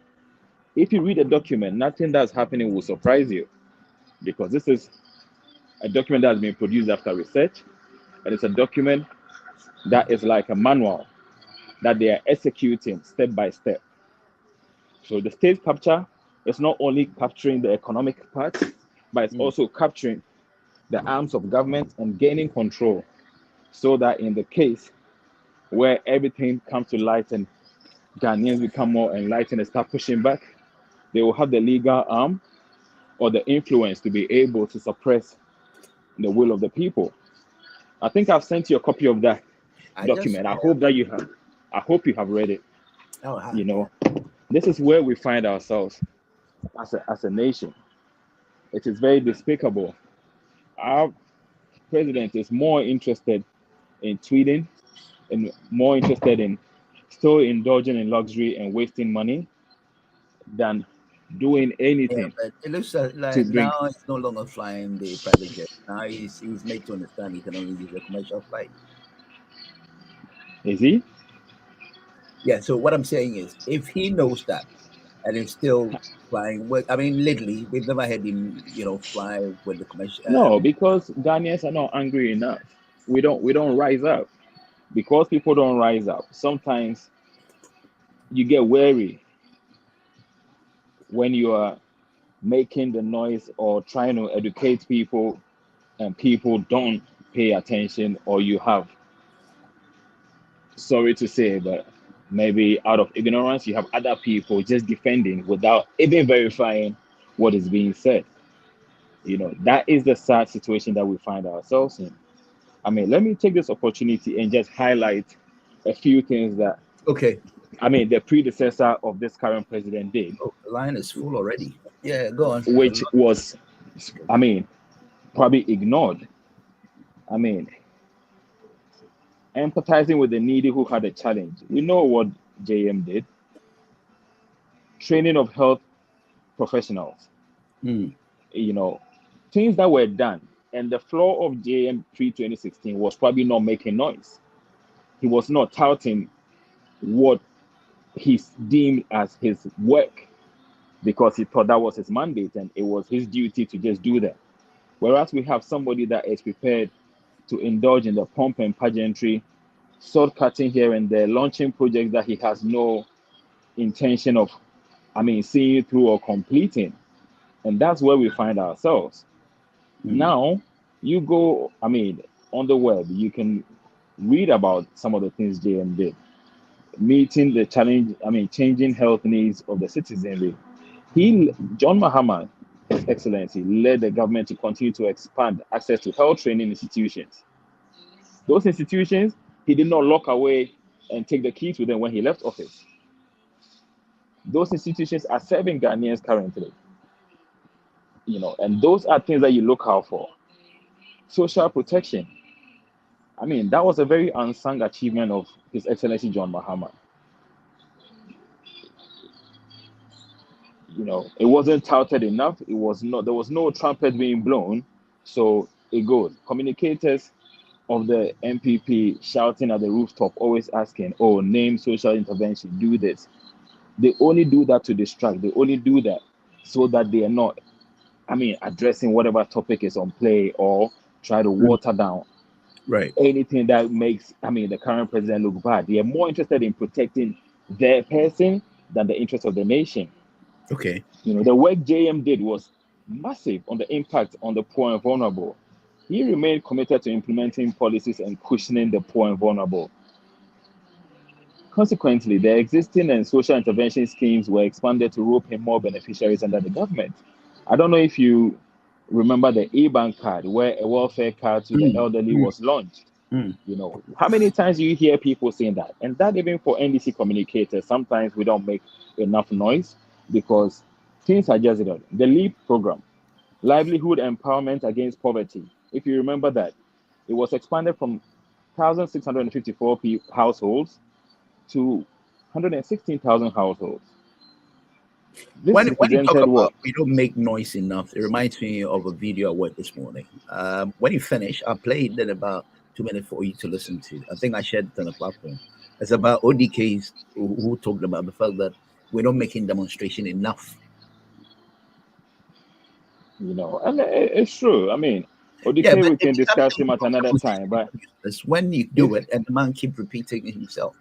If you read the document, nothing that's happening will surprise you, because this is a document that has been produced after research, and it's a document that is like a manual that they are executing step by step. So the state capture is not only capturing the economic part, but it's also capturing the arms of government and gaining control, so that in the case where everything comes to light and Ghanaians become more enlightened and start pushing back, they will have the legal arm or the influence to be able to suppress the will of the people. I think I've sent you a copy of that document. I hope you have read it. Oh, hi. You know, this is where we find ourselves as a nation. It is very despicable. Our president is more interested in tweeting and more interested in still indulging in luxury and wasting money than doing Yeah, anything but it looks to like now bring. he's no longer flying the private jet. Now he's made to understand he can only use a commercial flight. Is he? Yeah. So what I'm saying is, if he knows that and is still flying, well, I mean, lately we've never had him, fly with the commercial. No, because Ghanaians are not angry enough. We don't rise up because people don't rise up. Sometimes you get wary when you are making the noise or trying to educate people and people don't pay attention, or you have, sorry to say, but maybe out of ignorance you have other people just defending without even verifying what is being said. That is the sad situation that we find ourselves in. I mean, let me take this opportunity and just highlight a few things that, Okay. the predecessor of this current president did, Oh, the line is full already. Yeah, go on. which was, probably ignored. I mean, empathizing with the needy who had a challenge. We know what JM did. Training of health professionals, Hmm. things that were done. And the flaw of JM pre 2016 was probably not making noise. He was not touting what he's deemed as his work because he thought that was his mandate and it was his duty to just do that. Whereas we have somebody that is prepared to indulge in the pomp and pageantry, sword cutting here and there, launching projects that he has no intention of, seeing through or completing. And that's where we find ourselves. Now, you go, on the web, you can read about some of the things JM did. Meeting the challenge, changing health needs of the citizenry. John Mahama, His Excellency, led the government to continue to expand access to health training institutions. Those institutions, he did not lock away and take the keys with him when he left office. Those institutions are serving Ghanaians currently. And those are things that you look out for. Social protection. That was a very unsung achievement of His Excellency John Mahama. It wasn't touted enough. It was not. There was no trumpet being blown. So it goes. Communicators of the MPP shouting at the rooftop, always asking, "Oh, name social intervention, do this." They only do that to distract. They only do that so that they are not, addressing whatever topic is on play or try to water down Right. anything that makes, the current president look bad. They are more interested in protecting their person than the interest of the nation. Okay. The work JM did was massive on the impact on the poor and vulnerable. He remained committed to implementing policies and cushioning the poor and vulnerable. Consequently, the existing and social intervention schemes were expanded to rope in more beneficiaries under the government. I don't know if you remember the e-bank card, where a welfare card to the elderly was launched. How many times do you hear people saying that? And that even for NDC communicators, sometimes we don't make enough noise because things are just done. The LEAP program, Livelihood Empowerment Against Poverty, if you remember that, it was expanded from 1,654 households to 116,000 households. This When you talk represented about what? we don't make noise enough, it reminds me of a video I watched this morning. When you finish, I'll play it in about 2 minutes for you to listen to. I think I shared it on the platform. It's about ODKs who talked about the fact that we're not making demonstration enough. And it's true. Yeah, ODK, but we if can you have discuss to him at another time, but it's when you do it and the man keep repeating it himself.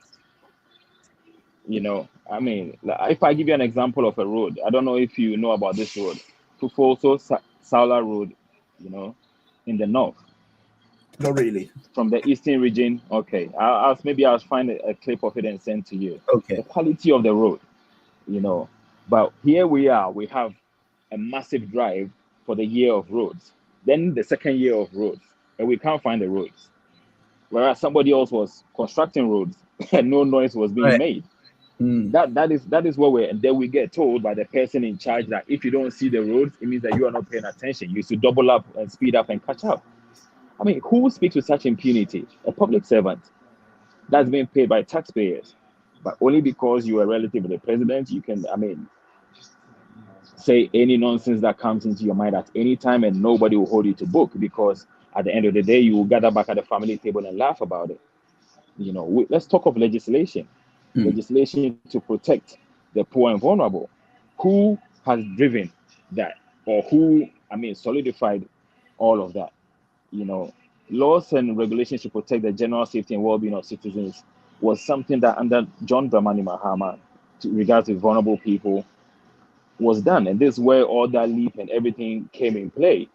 like, if I give you an example of a road, I don't know if you know about this road, Kufoso Saula Road, in the north. Not really. From the eastern region. Okay, I'll find a clip of it and send to you. Okay. The quality of the road, But here we are. We have a massive drive for the year of roads. Then the second year of roads, and we can't find the roads. Whereas somebody else was constructing roads and no noise was being Right. made. That is what we're, and then we get told by the person in charge that if you don't see the roads, it means that you are not paying attention. You should double up and speed up and catch up. I mean, who speaks with such impunity? A public servant that's being paid by taxpayers, but only because you are a relative of the president, you can, I mean, say any nonsense that comes into your mind at any time, and nobody will hold you to book, because at the end of the day, you will gather back at the family table and laugh about it. Let's talk of legislation. Legislation to protect the poor and vulnerable. Who has driven that, or who, solidified all of that? Laws and regulations to protect the general safety and well-being of citizens was something that under John Dramani Mahama, regards to vulnerable people, was done. And this is where all that leap and everything came in play.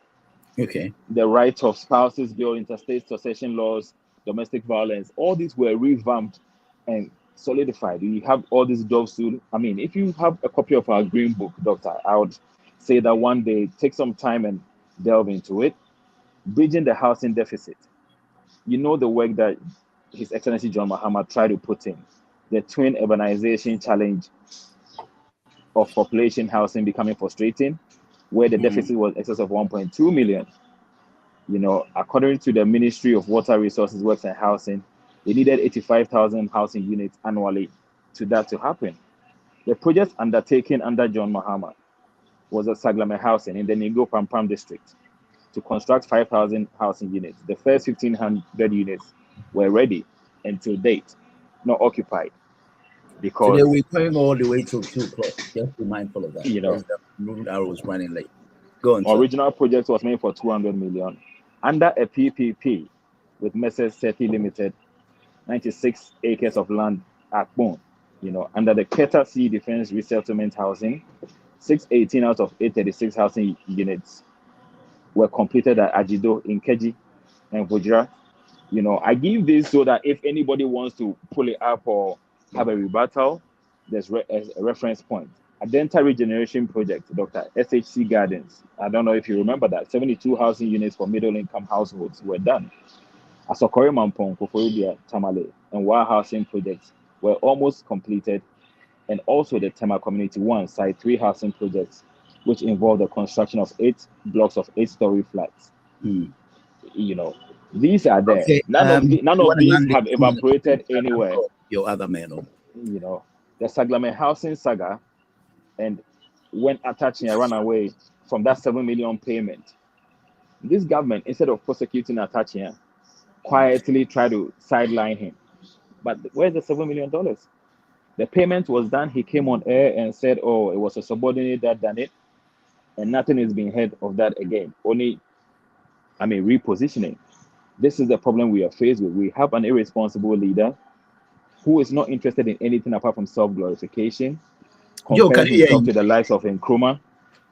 Okay. The rights of spouses bill, interstate succession laws, domestic violence, all these were revamped and solidified. We have all these doves too. I mean, if you have a copy of our green book, Doctor, I would say that one day take some time and delve into it. Bridging the housing deficit. The work that His Excellency John Mahama tried to put in. The twin urbanization challenge of population housing becoming frustrating, where the deficit was excess of 1.2 million. According to the Ministry of Water Resources, Works and Housing, they needed 85,000 housing units annually to happen. The project undertaken under John Mahama was a Saglame housing in the Ningo Pampam district to construct 5,000 housing units. The first 1,500 units were ready, and to date, not occupied. Because today we're going all the way till 2 o'clock. Just be mindful of that. Because the moving arrow was running late. Go on. Original project was made for 200 million under a PPP with Messrs. Seti Limited, 96 acres of land at Bone. Under the Keta Sea Defense Resettlement Housing, 618 out of 836 housing units were completed at Ajido, in Keji, and Vujra. I give this so that if anybody wants to pull it up or have a rebuttal, there's a reference point. Adenta Regeneration Project, Dr. SHC Gardens. I don't know if you remember that. 72 housing units for middle-income households were done. Asokore Mampong, Koforibia, Tamale, and Wa housing projects were almost completed, and also the Tema Community 1 Site 3 housing projects, which involved the construction of 8 blocks of 8-story flats. These are there. Okay. None of these have evaporated anywhere. Your other man. The Saglame housing saga, and when Atachia ran away from that 7 million payment, this government, instead of prosecuting Atachia, quietly tried to sideline him. But where's the $7 million? The payment was done. He came on air and said, "Oh, it was a subordinate that done it," and nothing is being heard of that again. Only, repositioning. This is the problem we are faced with. We have an irresponsible leader who is not interested in anything apart from self-glorification, comparing himself to the likes of Nkrumah,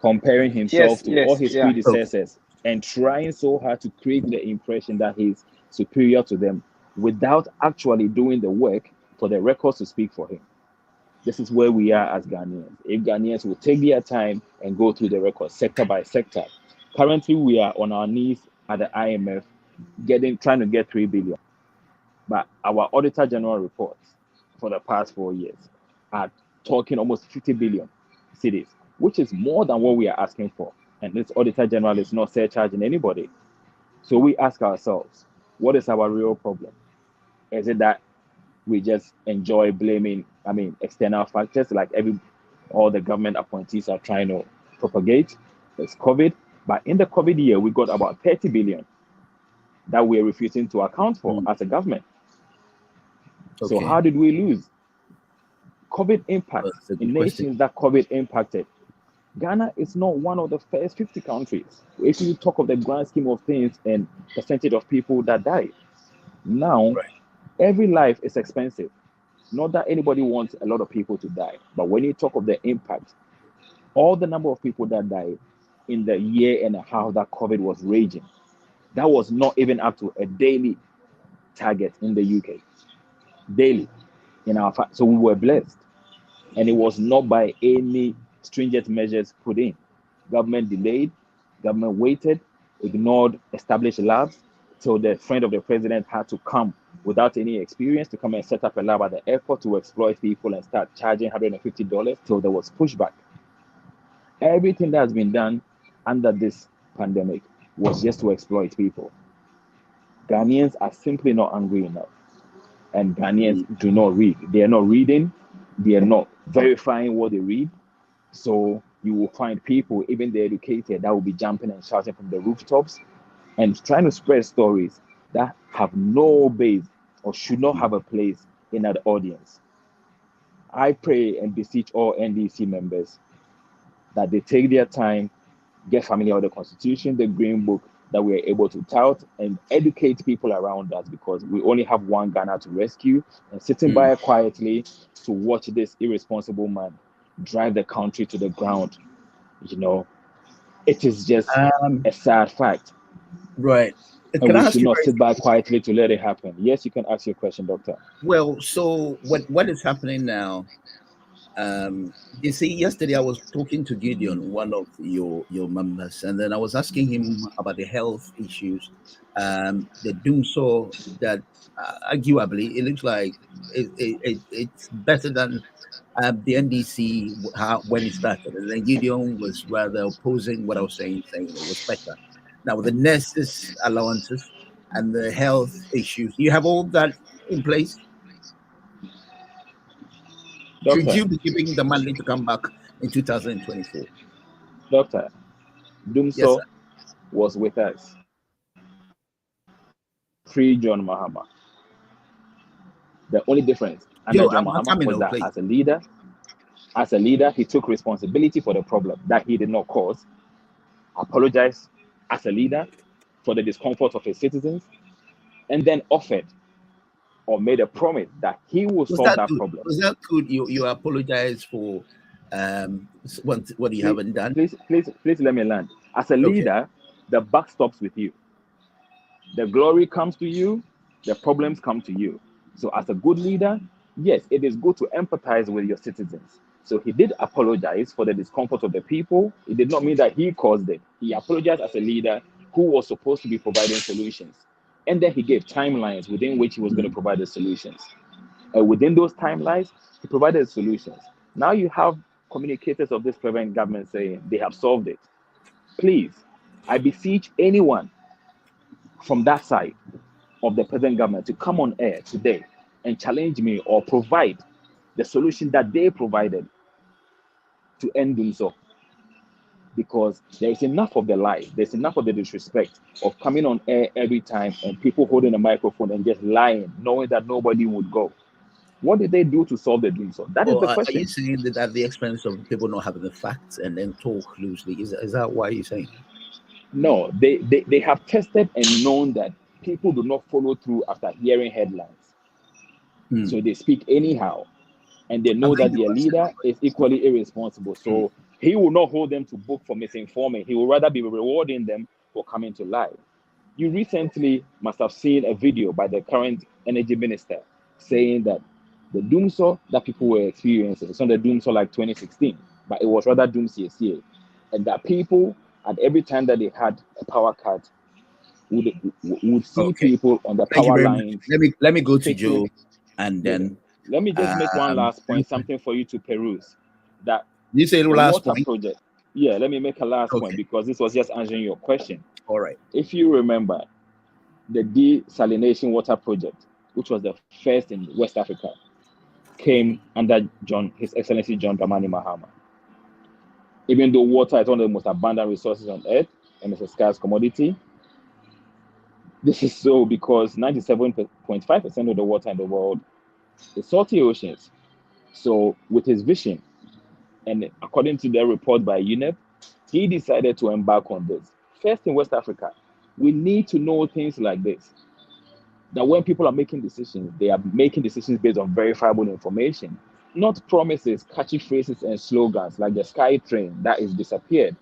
comparing himself to all his predecessors, and trying so hard to create the impression that he's superior to them without actually doing the work for the records to speak for him. This is where we are as Ghanaians. If Ghanaians will take their time and go through the records sector by sector. Currently, we are on our knees at the IMF trying to get 3 billion. But our Auditor General reports for the past 4 years are talking almost 50 billion cedis, which is more than what we are asking for. And this Auditor General is not surcharging anybody. So we ask ourselves, what is our real problem? Is it that we just enjoy blaming, external factors like all the government appointees are trying to propagate? It's COVID. But in the COVID year, we got about 30 billion that we're refusing to account for as a government. Okay. So how did we lose? COVID impact in nations that COVID impacted. Ghana is not one of the first 50 countries. If you talk of the grand scheme of things and percentage of people that died, now every life is expensive. Not that anybody wants a lot of people to die, but when you talk of the impact, all the number of people that died in the year and a half that COVID was raging, that was not even up to a daily target in the UK. Daily. So we were blessed. And it was not by any stringent measures put in. Government delayed, government waited, ignored established labs, till the friend of the president had to come with without any experience to come and set up a lab at the airport to exploit people and start charging $150 till there was pushback. Everything that has been done under this pandemic was just to exploit people. Ghanaians are simply not angry enough. And Ghanaians do not read. They are not reading. They are not verifying what they read. So you will find people, even the educated, that will be jumping and shouting from the rooftops and trying to spread stories that have no base or should not have a place in that audience. I pray and beseech all NDC members that they take their time, get familiar with the Constitution, the Green Book, that we are able to tout and educate people around us, because we only have one Ghana to rescue, and sitting by quietly to watch this irresponsible man drive the country to the ground, it is just a sad fact. Right. And we should not sit by quietly to let it happen. Yes, you can ask your question, Doctor. Well, so what is happening now? You see, yesterday I was talking to Gideon, one of your members, and then I was asking him about the health issues, the doomsaw that arguably it looks like it's better than the NDC when it started, and then Gideon was rather opposing what I was saying it was better. Now with the nurses allowances and the health issues, you have all that in place. Doctor, should you be giving the money to come back in 2024? Doctor, Doomsaw was with us pre-John Mahama. The only difference under John Mahama was that as a leader, he took responsibility for the problem that he did not cause, apologized as a leader for the discomfort of his citizens, and then offered or made a promise that he will solve that problem. Was that good? You apologize for what you haven't done? Please let me land. As a leader, the buck stops with you. The glory comes to you, the problems come to you. So as a good leader, yes, it is good to empathize with your citizens. So he did apologize for the discomfort of the people. It did not mean that he caused it. He apologized as a leader who was supposed to be providing solutions. And then he gave timelines within which he was going to provide the solutions. Within those timelines, he provided solutions. Now you have communicators of this present government saying they have solved it. Please, I beseech anyone from that side of the present government to come on air today and challenge me or provide the solution that they provided to end Doomsaw. Because there is enough of the lie, there's enough of the disrespect of coming on air every time and people holding a microphone and just lying, knowing that nobody would go. What did they do to solve the Doomsaw? That is the question. Are you saying that at the expense of people not having the facts and then talk loosely? Is that why you're saying? No, they have tested and known that people do not follow through after hearing headlines. So they speak anyhow. And they know that their leader is equally irresponsible. So he will not hold them to book for misinforming. He will rather be rewarding them for coming to lie. You recently must have seen a video by the current energy minister saying that the Doomsaw that people were experiencing, it's not the Doomsaw like 2016, but it was rather Doomsaw. And that people, at every time that they had a power cut, would see people on the power lines. Let me go to Joe, and then let me just make one last point, something for you to peruse. That you say the last point project. Yeah, let me make a last point because this was just answering your question. All right. If you remember, the desalination water project, which was the first in West Africa, came under His Excellency John Dramani Mahama. Even though water is one of the most abundant resources on earth and it's a scarce commodity, this is so because 97.5% of the water in the world is salty oceans. So with his vision, and according to the report by UNEP, he decided to embark on this. First in West Africa, we need to know things like this. That when people are making decisions, they are making decisions based on verifiable information, not promises, catchy phrases, and slogans like the Sky Train that is disappeared.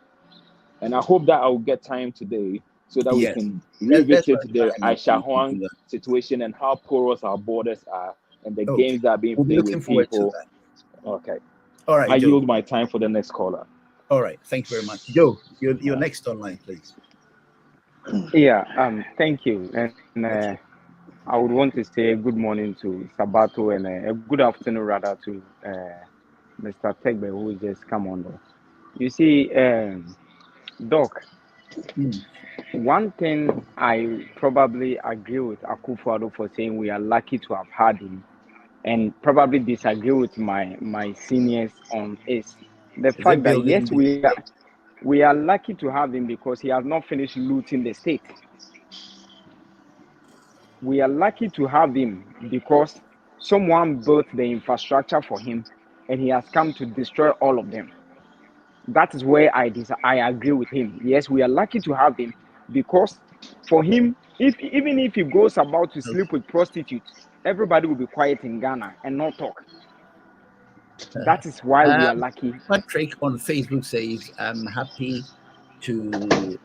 And I hope that I will get time today so that we can revisit the Aisha Huang situation and how porous our borders are and the games that are being played with people. Okay. All right. I yield my time for the next caller. All right. Thank you very much. Joe, you're next online, please. Yeah. Thank you. And I would want to say good morning to Sabato and a good afternoon rather to Mr. Tegbe who just come on though. You see, Doc, Mm. one thing I probably agree with Akufo-Addo for saying we are lucky to have had him, and probably disagree with my seniors on is the Is it fact that building yes, the state? we are lucky to have him because he has not finished looting the state. We are lucky to have him because someone built the infrastructure for him and he has come to destroy all of them. That is where I agree with him. Yes, we are lucky to have him because for him, even if he goes about to sleep with prostitutes, everybody will be quiet in Ghana and not talk. That is why we are lucky. Patrick on Facebook says, "I'm happy to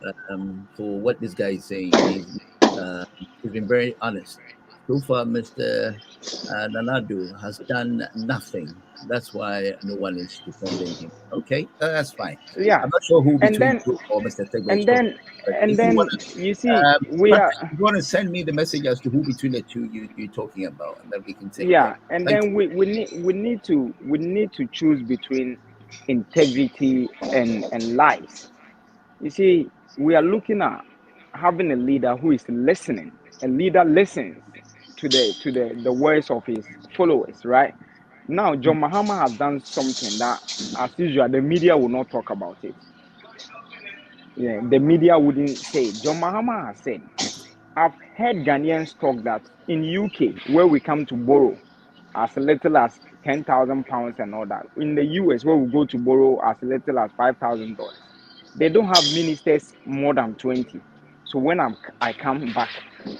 for what this guy is saying. He's been very honest. So far, Mr. Nanadu has done nothing. That's why no one is defending him. Okay, that's fine. Yeah, I'm not sure who and between then you or Mr. Tegbe is and talking. then But and if you then want you see to, we Patrick, are you want to send me the message as to who between the two you're talking about, and then we can take yeah, that. and Thank then we need to choose between integrity and lies. You see, we are looking at having a leader who is listening. A leader listens to the words of his followers, right? Now, John Mahama has done something that, as usual, the media will not talk about it. Yeah, the media wouldn't say it. John Mahama has said, I've heard Ghanaians talk that in UK, where we come to borrow as little as £10,000 and all that, in the US, where we go to borrow as little as $5,000, they don't have ministers more than 20. So when I come back,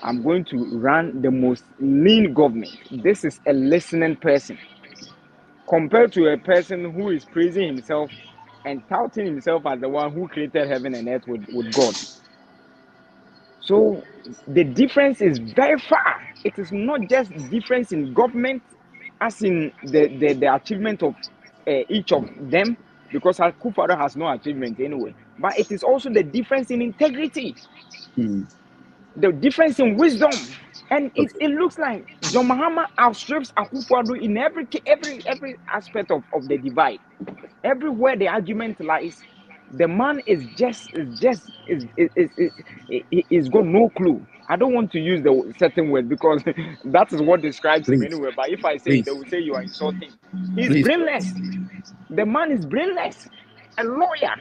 I'm going to run the most lean government. This is a listening person compared to a person who is praising himself and touting himself as the one who created heaven and earth with God. So the difference is very far. It is not just difference in government, as in the achievement of each of them, because Akufo-Addo has no achievement anyway. But it is also the difference in integrity, you. the difference in wisdom, and Okay. it looks like John Mahama outstrips Akufo-Addo in every aspect of the divide. Everywhere the argument lies, the man is got no clue. I don't want to use the certain word because that is what describes him Please, anyway. But if I say it, they please, will say you are insulting. He's please. brainless. The man is brainless. A lawyer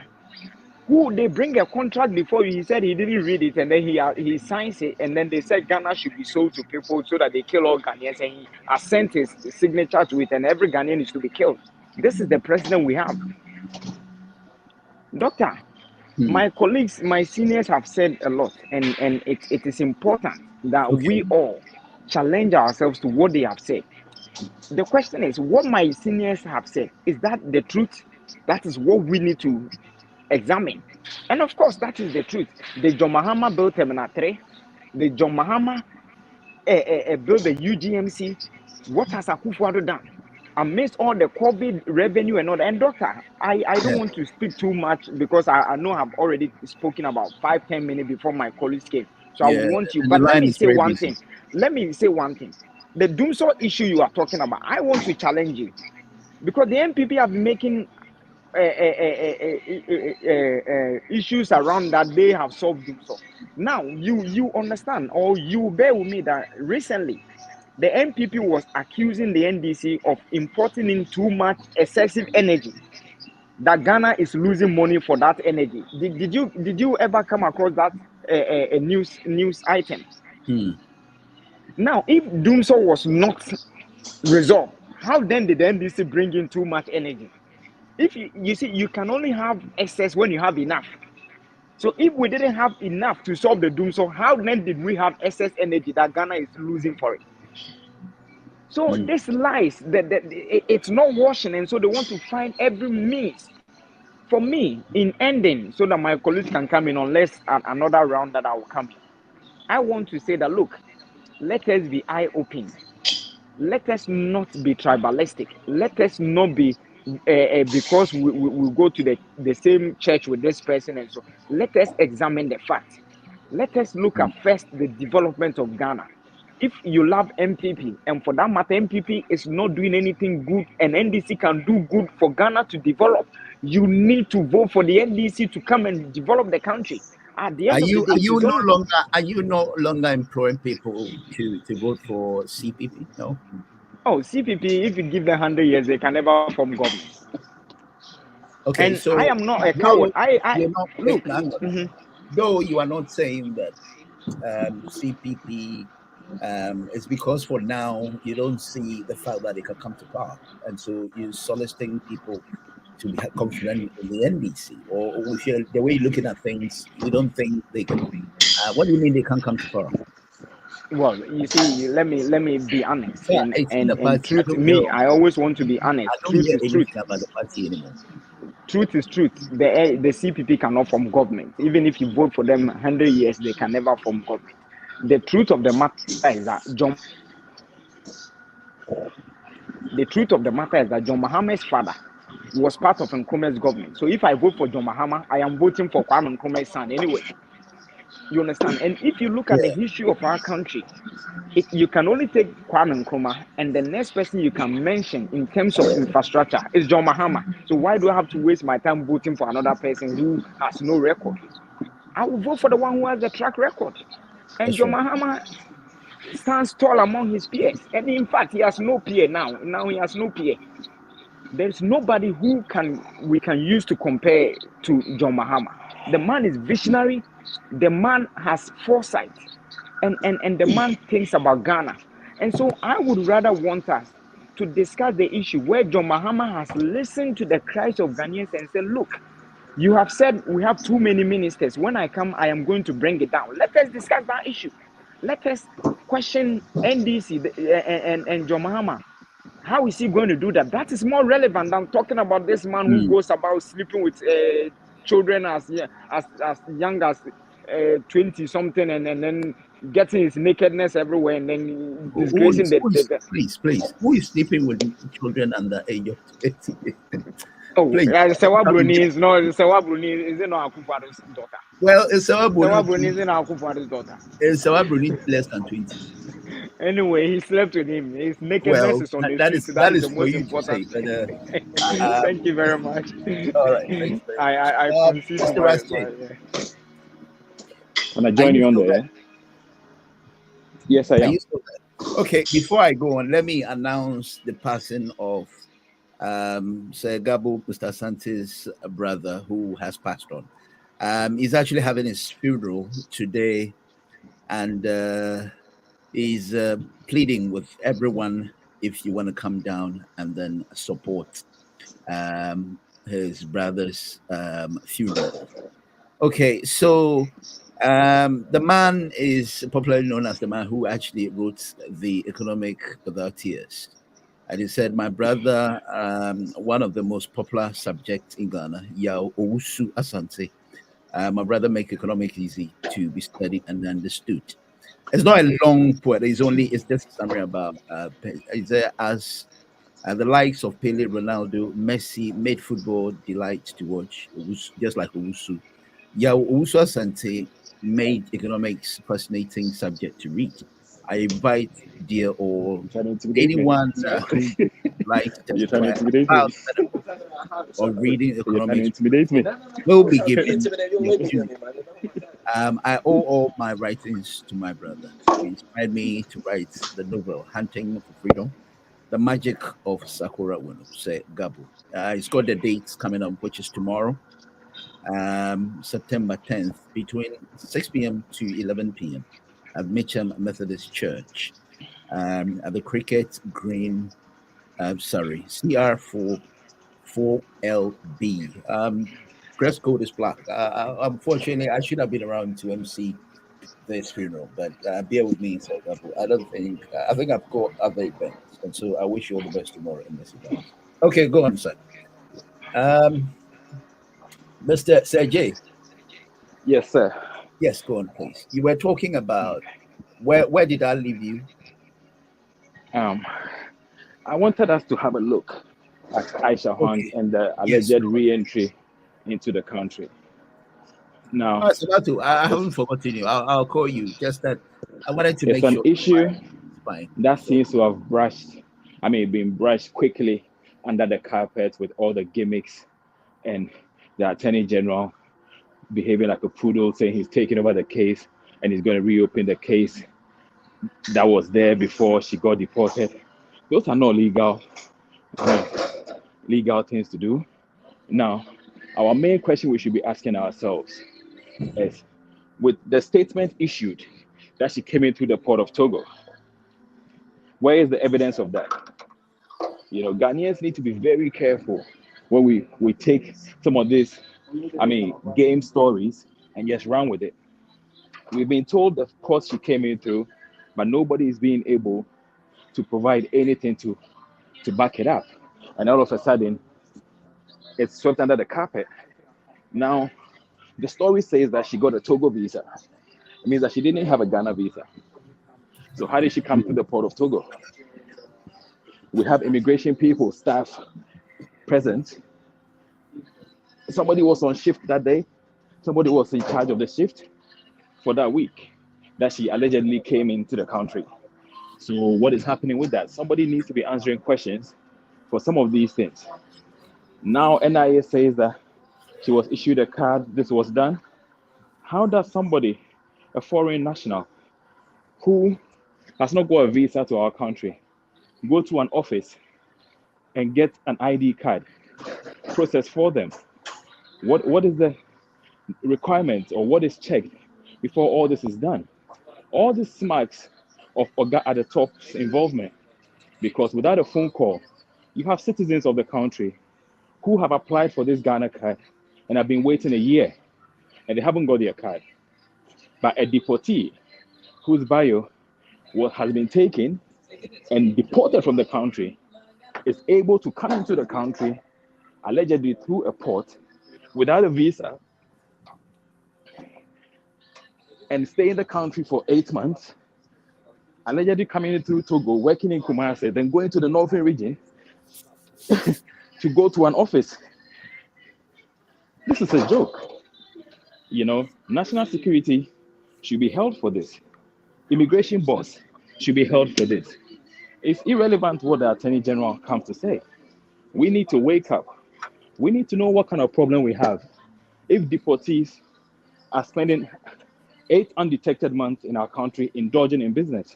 who they bring a contract before you, he said he didn't read it and then he signs it, and then they said Ghana should be sold to people so that they kill all Ghanaians, and he has sent his signature to it, and every Ghanaian is to be killed. This is the president we have. Doctor, my colleagues, my seniors have said a lot, and it is important that Okay. we all challenge ourselves to what they have said. The question is, what my seniors have said, is that the truth? That is what we need to examine. And of course, that is the truth. The John Mahama built Terminal 3. The John Mahama built the UGMC. What has Akufo-Addo done? Amidst all the COVID revenue and all that. And doctor, I don't Yeah. want to speak too much because I know I've already spoken about 5-10 minutes before my colleagues came. So I would Yeah. want you, And the but let line me is say very one busy. thing. Let me say one thing. The Doomsday issue you are talking about, I want to challenge you because the MPP have been making issues around that they have solved Doomsday. Now you understand, or you bear with me that recently the MPP was accusing the NDC of importing in too much excessive energy. That Ghana is losing money for that energy. Did you ever come across that news item? Hmm. Now, if Doomsday was not resolved, how then did the NDC bring in too much energy? If you see, you can only have excess when you have enough. So if we didn't have enough to solve the Doomsday, how then did we have excess energy that Ghana is losing for it? So this lies that it's not washing, and so they want to find every means for me in ending so that my colleagues can come in unless another round that I will come in. I want to say that look, let us be eye open. Let us not be tribalistic. Let us not be because we go to the same church with this person, and so let us examine the facts. Let us look at first the development of Ghana. If you love MPP, and for that matter, MPP is not doing anything good, and NDC can do good for Ghana to develop, you need to vote for the NDC to come and develop the country. At the end of the day, are you no longer employing people to vote for CPP? No. Oh, CPP, if you give them 100 years, they can never form government. Okay, And so I am not a coward. you're not, Look. Though you are not saying that CPP is because for now you don't see the fact that they can come to power, and so you're soliciting people to be confident in the NDC, or if you're, the way you're looking at things, you don't think they can. What do you mean they can't come to power? Well, you see, let me be honest. Yeah, and truth, me, I always want to be honest. I don't Truth hear is anything truth. about the party anymore. Truth is truth. The CPP cannot form government. Even if you vote for them 100 years, they can never form government. The truth of the matter is that John Mahamma's father was part of Nkrumah's government. So if I vote for John Mahama, I am voting for Kwame Nkrumah's son anyway. You understand? And if you look at the history of our country, you can only take Kwame Nkrumah, and the next person you can mention in terms of infrastructure is John Mahama. So why do I have to waste my time voting for another person who has no record? I will vote for the one who has the track record. And John Mahama stands tall among his peers. And in fact, he has no peer now. Now he has no peer. There's nobody we can use to compare to John Mahama. The man is visionary. The man has foresight. And the man thinks about Ghana. And so I would rather want us to discuss the issue where John Mahama has listened to the cries of Ghanaians and said, look, you have said we have too many ministers. When I come, I am going to bring it down. Let us discuss that issue. Let us question NDC and John Mahama. How is he going to do that? That is more relevant than talking about this man who goes about sleeping with children as young as 20 something, and then getting his nakedness everywhere, and then disgracing please, who is sleeping with children under the age of 20? Oh, Sewa Bruni is not Akufo-Addo's daughter. Well, Sewa Bruni is not Akufo-Addo's daughter. Sewa Bruni less than 20. Anyway, he slept with him. His nakedness is on the street. That is the most important. Say, but, thank you very much. All right, thanks. I concede to Mr. Can I join you on there? Yes, I am. Okay, before I go on, let me announce the passing of Sir Gabo Mr. Santi's brother, who has passed on. He's actually having his funeral today, and he's pleading with everyone, if you want to come down and then support his brother's funeral. Okay, so the man is popularly known as the man who actually wrote the Economic Without Tears. And he said, my brother, one of the most popular subjects in Ghana, Yao Owusu Asante, my brother make economic easy to be studied and understood. It's not a long poem. It's just a summary about as the likes of Pele, Ronaldo, Messi made football delight to watch, just like Owusu. Yao Owusu Asante made economics fascinating subject to read. I invite dear or anyone who likes or reading economics will be given. I owe all my writings to my brother. He inspired me to write the novel Hunting for Freedom, The Magic of Sakura Wano, say Gabo. It's got the dates coming up, which is tomorrow, September 10th, between 6 p.m. to 11 p.m. at Mitcham Methodist Church, at the Cricket Green, CR4 4LB. Dress code is black. Unfortunately, I should have been around to MC this funeral, but bear with me. So I don't think. I think I've got other events, and so I wish you all the best tomorrow in this event. Okay, go on, sir. Mr. Sergey. Yes, sir. Yes, go on, please. You were talking about where did I leave you? I wanted us to have a look at Aisha Hunt and the alleged re-entry into the country. Now, I haven't forgotten you. I'll call you. Just that I wanted to it's make an sure. issue Fine. that seems to have been brushed quickly under the carpet with all the gimmicks and the Attorney General behaving like a poodle, saying he's taking over the case and he's going to reopen the case that was there before she got deported. Those are not legal things to do. Now, our main question we should be asking ourselves is, with the statement issued that she came in through the port of Togo, where is the evidence of that? Ghanaians need to be very careful when we take some of these, game stories and just run with it. We've been told the course she came in through, but nobody is being able to provide anything to back it up. And all of a sudden, it's swept under the carpet. Now, the story says that she got a Togo visa. It means that she didn't have a Ghana visa. So how did she come to the port of Togo? We have immigration people, staff present. Somebody was on shift that day. Somebody was in charge of the shift for that week that she allegedly came into the country. So what is happening with that? Somebody needs to be answering questions for some of these things. Now NIA says that she was issued a card, this was done. How does somebody, a foreign national, who has not got a visa to our country, go to an office and get an ID card processed for them? What is the requirement, or what is checked before all this is done? All this marks of Oga at the top's involvement, because without a phone call, you have citizens of the country who have applied for this Ghana card and have been waiting a year and they haven't got their card. But a deportee whose bio has been taken and deported from the country is able to come into the country allegedly through a port without a visa and stay in the country for 8 months, allegedly coming in through Togo, working in Kumasi, then going to the northern region to go to an office. This is a joke. National security should be held for this. Immigration boss should be held for this. It's irrelevant what the Attorney General comes to say. We need to wake up. We need to know what kind of problem we have. If deportees are spending 8 undetected months in our country indulging in business,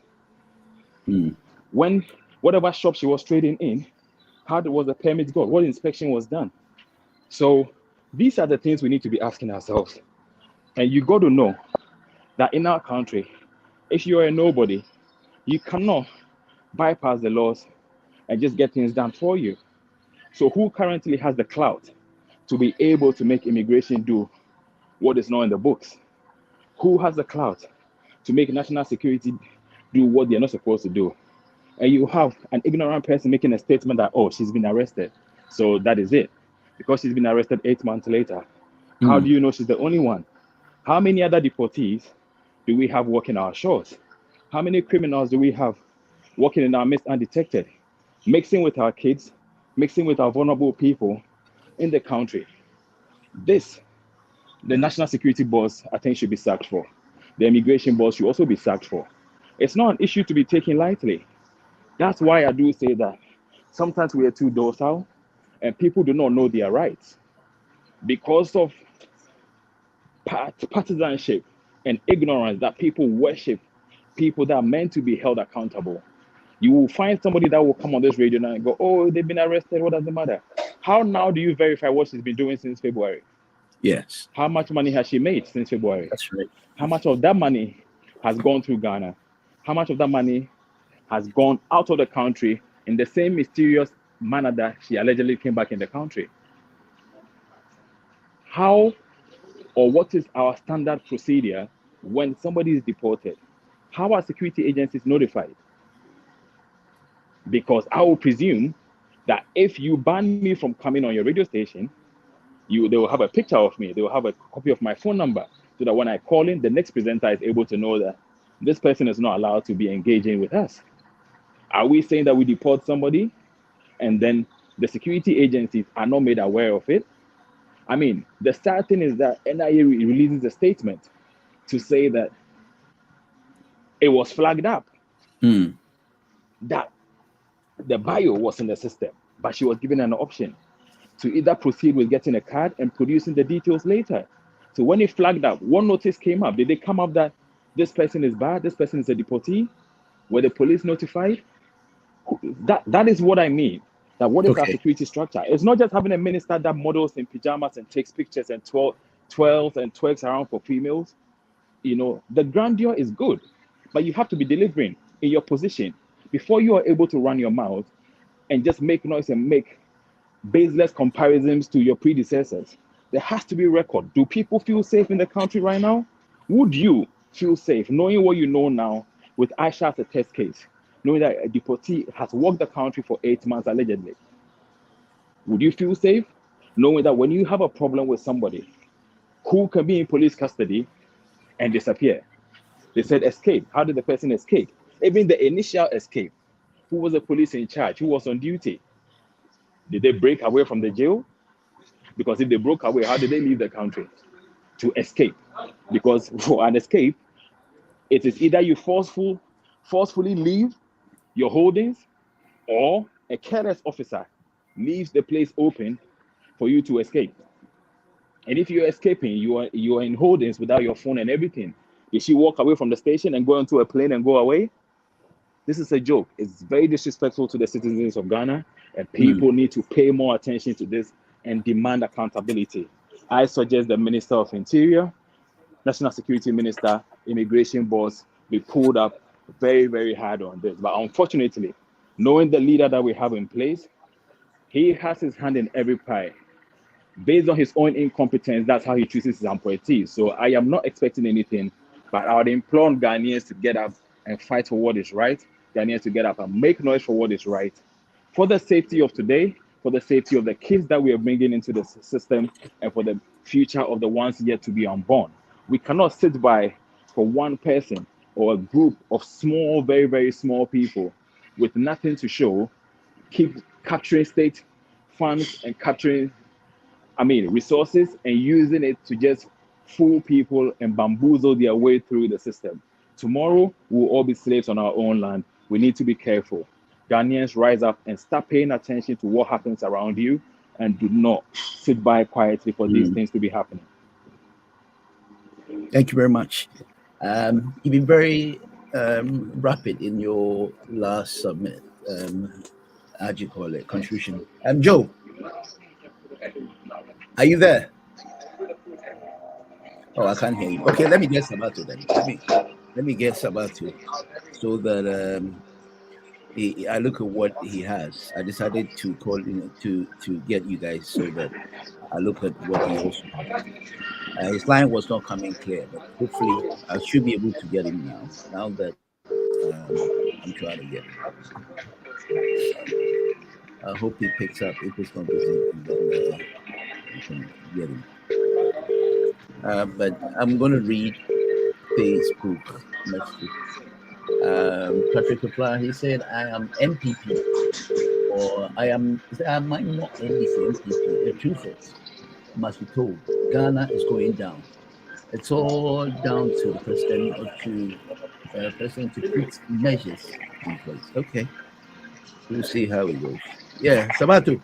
when whatever shop she was trading in, how was the permit got? What inspection was done? So these are the things we need to be asking ourselves. And you got to know that in our country, if you're a nobody, you cannot bypass the laws and just get things done for you. So who currently has the clout to be able to make immigration do what is not in the books? Who has the clout to make national security do what they're not supposed to do? And you have an ignorant person making a statement that, oh, she's been arrested, so that is it. Because she's been arrested 8 months later. How do you know she's the only one? How many other deportees do we have walking our shores? How many criminals do we have walking in our midst undetected, mixing with our kids, mixing with our vulnerable people in the country? This, the national security boss, I think, should be sacked for. The immigration boss should also be sacked for. It's not an issue to be taken lightly. That's why I do say that sometimes we are too docile and people do not know their rights because of partisanship and ignorance, that people worship people that are meant to be held accountable. You will find somebody that will come on this radio and go, oh, they've been arrested, what does it matter? How now do you verify what she's been doing since February? Yes. How much money has she made since February? That's right. How much of that money has gone through Ghana? How much of that money has gone out of the country in the same mysterious manner that she allegedly came back in the country? How or what is our standard procedure when somebody is deported? How are security agencies notified? Because I will presume that if you ban me from coming on your radio station, they will have a picture of me. They will have a copy of my phone number so that when I call in, the next presenter is able to know that this person is not allowed to be engaging with us. Are we saying that we deport somebody and then the security agencies are not made aware of it? I mean, the sad thing is that NIA releases a statement to say that it was flagged up that the bio was in the system, but she was given an option to either proceed with getting a card and producing the details later. So when it flagged up, one notice came up. Did they come up that this person is bad, this person is a deportee? Were the police notified? That is what I mean. That what is our security structure? It's not just having a minister that models in pajamas and takes pictures and twirls and twerks around for females. You know, the grandeur is good, but you have to be delivering in your position before you are able to run your mouth and just make noise and make baseless comparisons to your predecessors. There has to be a record. Do people feel safe in the country right now? Would you feel safe knowing what you know now with Aisha as a test case, knowing that a deportee has walked the country for 8 months allegedly? Would you feel safe knowing that when you have a problem with somebody who can be in police custody and disappear, they said escape? How did the person escape? Even the initial escape, who was the police in charge? Who was on duty? Did they break away from the jail? Because if they broke away, how did they leave the country? To escape. Because for an escape, it is either you forcefully leave your holdings, or a careless officer leaves the place open for you to escape. And if you're escaping, you are in holdings without your phone and everything. Did she walk away from the station and go onto a plane and go away? This is a joke. It's very disrespectful to the citizens of Ghana, and people need to pay more attention to this and demand accountability. I suggest the Minister of Interior, National Security Minister, Immigration Boss be pulled up very, very hard on this. But unfortunately, knowing the leader that we have in place, he has his hand in every pie. Based on his own incompetence, that's how he chooses his appointees. So I am not expecting anything, but I would implore Ghanaians to get up and fight for what is right. Ghanaians to get up and make noise for what is right. For the safety of today, for the safety of the kids that we are bringing into the system, and for the future of the ones yet to be unborn. We cannot sit by for one person or a group of small, very, very small people with nothing to show, keep capturing state funds and capturing resources and using it to just fool people and bamboozle their way through the system. Tomorrow, we'll all be slaves on our own land. We need to be careful. Ghanaians, rise up and start paying attention to what happens around you, and do not sit by quietly for these things to be happening. Thank you very much. You've been very rapid in your last submit. How do you call it? Contribution. Joe, are you there? Oh, I can't hear you. Okay, let me get Sabato then. Let me get Sabato, so that I look at what he has. I decided to call to get you guys, so that I look at what he also has. His line was not coming clear, but hopefully I should be able to get him now. Now that I'm trying to get him. I hope he picks up. If it's not busy, then we can get him. But I'm going to read Facebook message. Patrick Kaplan, he said, I am MPP, or I might not NDC MPP. The truth is, must be told, Ghana is going down. It's all down to the president to put measures in place. Okay, we'll see how it goes. Yeah, Sabato.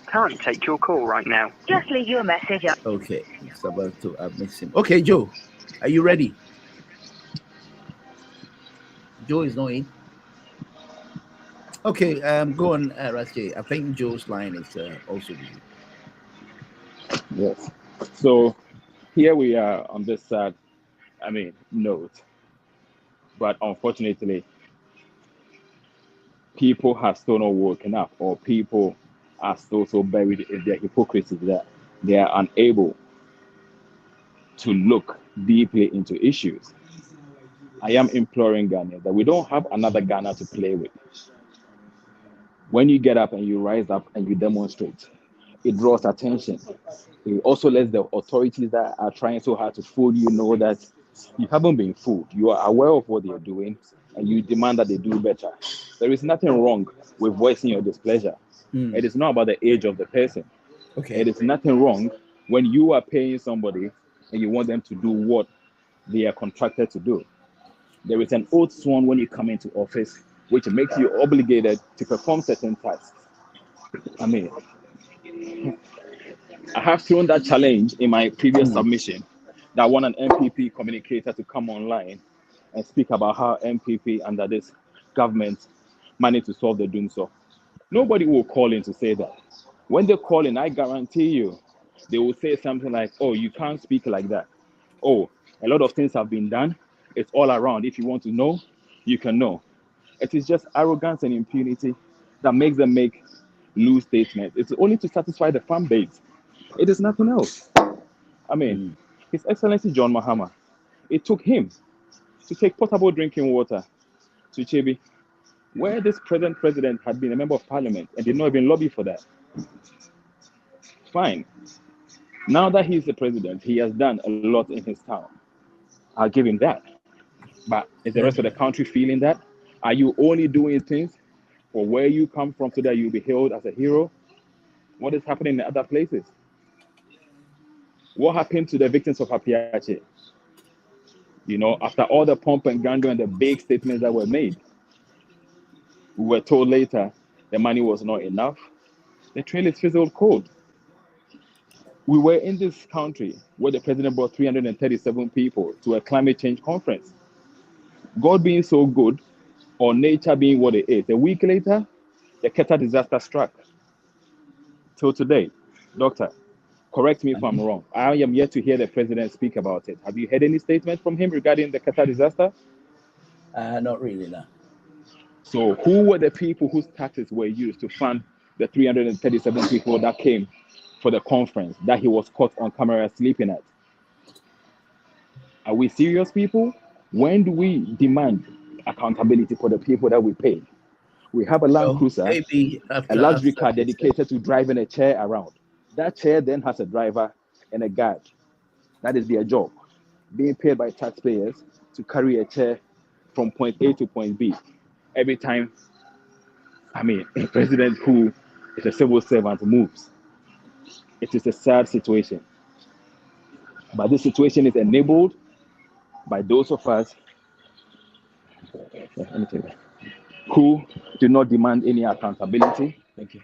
Can't take your call right now. Just leave your message up. Okay, Sabato, I've missed him. Okay, Joe, are you ready? Joe is not in. Okay, go on, Raske. I think Joe's line is also busy. Yes. So here we are on this sad, note. But unfortunately, people have still not woken up, or people are still so buried in their hypocrisy that they are unable to look deeply into issues. I am imploring Ghana that we don't have another Ghana to play with. When you get up and you rise up and you demonstrate, it draws attention. It also lets the authorities that are trying so hard to fool you know that you haven't been fooled. You are aware of what they are doing, and you demand that they do better. There is nothing wrong with voicing your displeasure. It is not about the age of the person. Okay. It is nothing wrong when you are paying somebody and you want them to do what they are contracted to do. There is an oath sworn when you come into office, which makes you obligated to perform certain tasks. I mean, I have thrown that challenge in my previous submission that I want an MPP communicator to come online and speak about how MPP under this government managed to solve the doom so. Nobody will call in to say that. When they call in, I guarantee you, they will say something like, oh, you can't speak like that. Oh, a lot of things have been done. It's all around. If you want to know, you can know. It is just arrogance and impunity that makes them make loose statements. It's only to satisfy the fan base. It is nothing else. I mean, His Excellency John Mahama, it took him to take potable drinking water to Chebi, where this present president had been a member of parliament and did not even lobby for that. Fine. Now that he's the president, he has done a lot in his town. I'll give him that. But is the rest of the country feeling that? Are you only doing things for where you come from so that you'll be hailed as a hero? What is happening in other places? What happened to the victims of Apiache? You know, after all the pump and grandeur and the big statements that were made, we were told later the money was not enough. The trail is fizzled cold. We were in this country where the president brought 337 people to a climate change conference. God being so good, or nature being what it is, a week later, the Qatar disaster struck. Till today, Doctor, correct me if I'm wrong. I am yet to hear the president speak about it. Have you heard any statement from him regarding the Qatar disaster? Not really, no. So who were the people whose taxes were used to fund the 337 people that came for the conference that he was caught on camera sleeping at? Are we serious, people? When do we demand accountability for the people that we pay? We have a Land Cruiser, maybe a luxury car this, dedicated to driving a chair around. That chair then has a driver and a guard. That is their job, being paid by taxpayers to carry a chair from point A to point B. Every time, a president who is a civil servant moves. It is a sad situation. But this situation is enabled by those of us who do not demand any accountability. Thank you.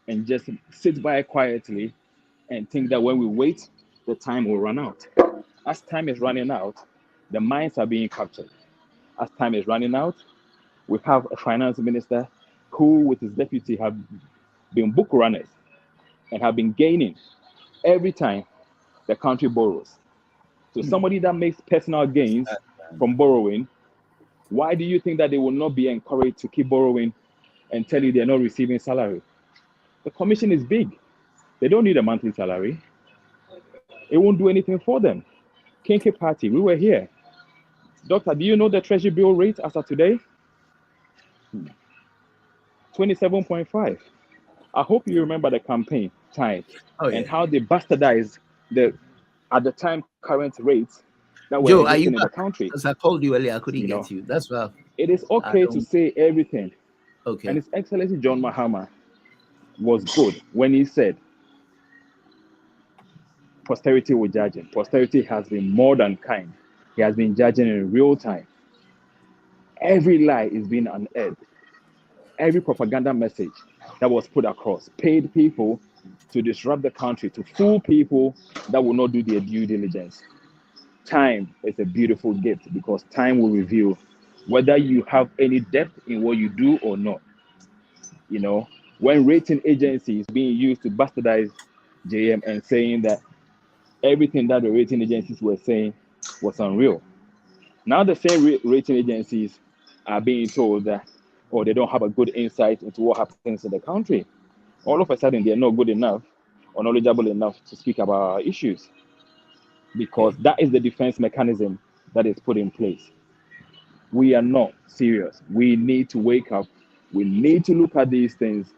And just sit by quietly and think that when we wait, the time will run out. As time is running out, the minds are being captured. As time is running out, we have a finance minister who, with his deputy, have been book runners and have been gaining every time the country borrows. So somebody that makes personal gains from borrowing, why do you think that they will not be encouraged to keep borrowing and tell you they're not receiving salary? The commission is big. They don't need a monthly salary. It won't do anything for them. Kinky Party, we were here. Doctor, do you know the treasury bill rate as of today? 27.5. I hope you remember the campaign time and how they bastardized the at the time current rates that were existing in the country. Because I called you earlier, I couldn't get you. That's why. It is okay to say everything. Okay. And His Excellency John Mahama was good when he said, posterity will judge him. Posterity has been more than kind. He has been judging in real time. Every lie is being unearthed. Every propaganda message that was put across paid people to disrupt the country, to fool people that will not do their due diligence. Time is a beautiful gift because time will reveal whether you have any depth in what you do or not. You know, when rating agencies being used to bastardize JM and saying that everything that the rating agencies were saying was unreal. Now the same rating agencies are being told that, oh, they don't have a good insight into what happens in the country. All of a sudden, they're not good enough or knowledgeable enough to speak about our issues because that is the defense mechanism that is put in place. We are not serious. We need to wake up. We need to look at these things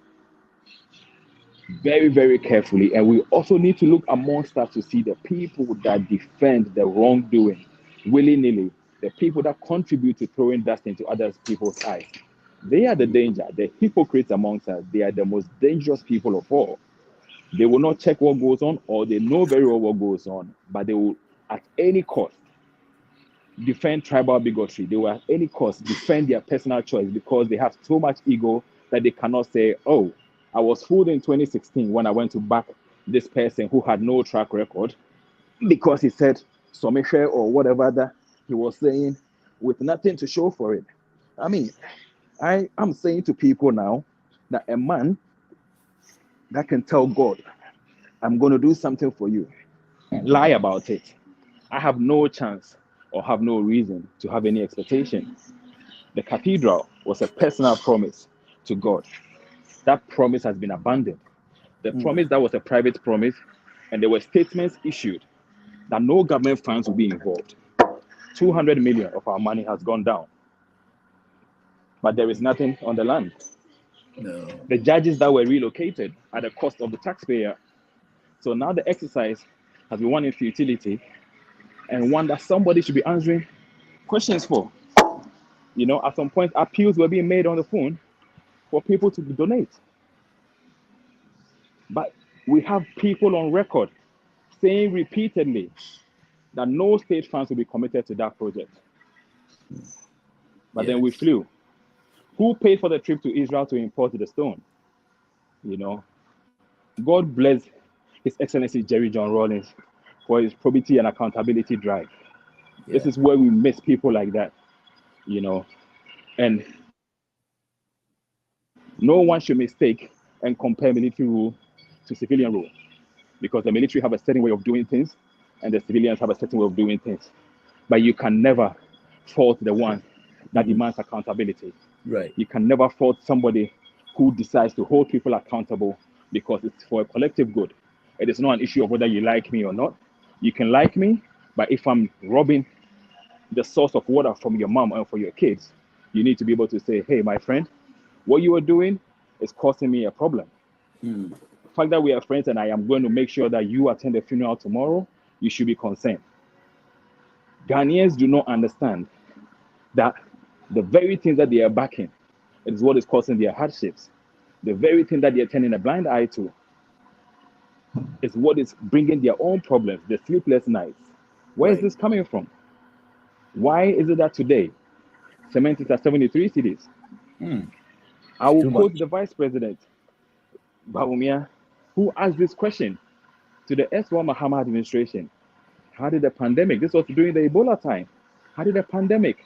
very, very carefully. And we also need to look amongst us to see the people that defend the wrongdoing willy-nilly, the people that contribute to throwing dust into other people's eyes. They are the danger, the hypocrites amongst us. They are the most dangerous people of all. They will not check what goes on, or they know very well what goes on, but they will at any cost defend tribal bigotry. They will at any cost defend their personal choice because they have so much ego that they cannot say, oh, I was fooled in 2016 when I went to back this person who had no track record because he said Somishe or whatever that he was saying with nothing to show for it. I mean, I'm saying to people now that a man that can tell God, I'm going to do something for you, and lie about it, I have no chance or have no reason to have any expectation. The cathedral was a personal promise to God. That promise has been abandoned. The promise that was a private promise, and there were statements issued that no government funds will be involved. 200 million of our money has gone down, but there is nothing on the land. No. The judges that were relocated at the cost of the taxpayer. So now the exercise has been one in futility, and one that somebody should be answering questions for. You know, at some point, appeals were being made on the phone for people to donate. But we have people on record saying repeatedly that no state funds will be committed to that project. But then we flew. Who paid for the trip to Israel to import the stone? You know, God bless His Excellency Jerry John Rawlings for his probity and accountability drive. Yeah. This is where we miss people like that, you know, and no one should mistake and compare military rule to civilian rule, because the military have a certain way of doing things and the civilians have a certain way of doing things. But you can never fault the one that demands accountability. Right. You can never fault somebody who decides to hold people accountable because it's for a collective good. It is not an issue of whether you like me or not. You can like me, but if I'm robbing the source of water from your mom and for your kids, you need to be able to say, hey, my friend, what you are doing is causing me a problem. The fact that we are friends and I am going to make sure that you attend the funeral tomorrow, you should be concerned. Ghanaians do not understand that the very thing that they are backing is what is causing their hardships. The very thing that they are turning a blind eye to is what is bringing their own problems, the sleepless nights. Where is this coming from? Why is it that today cement is at 73 cities? I will quote the Vice President, Bawumia, who asked this question to the S1 Mahama administration. How did the pandemic, this was during the Ebola time, how did the pandemic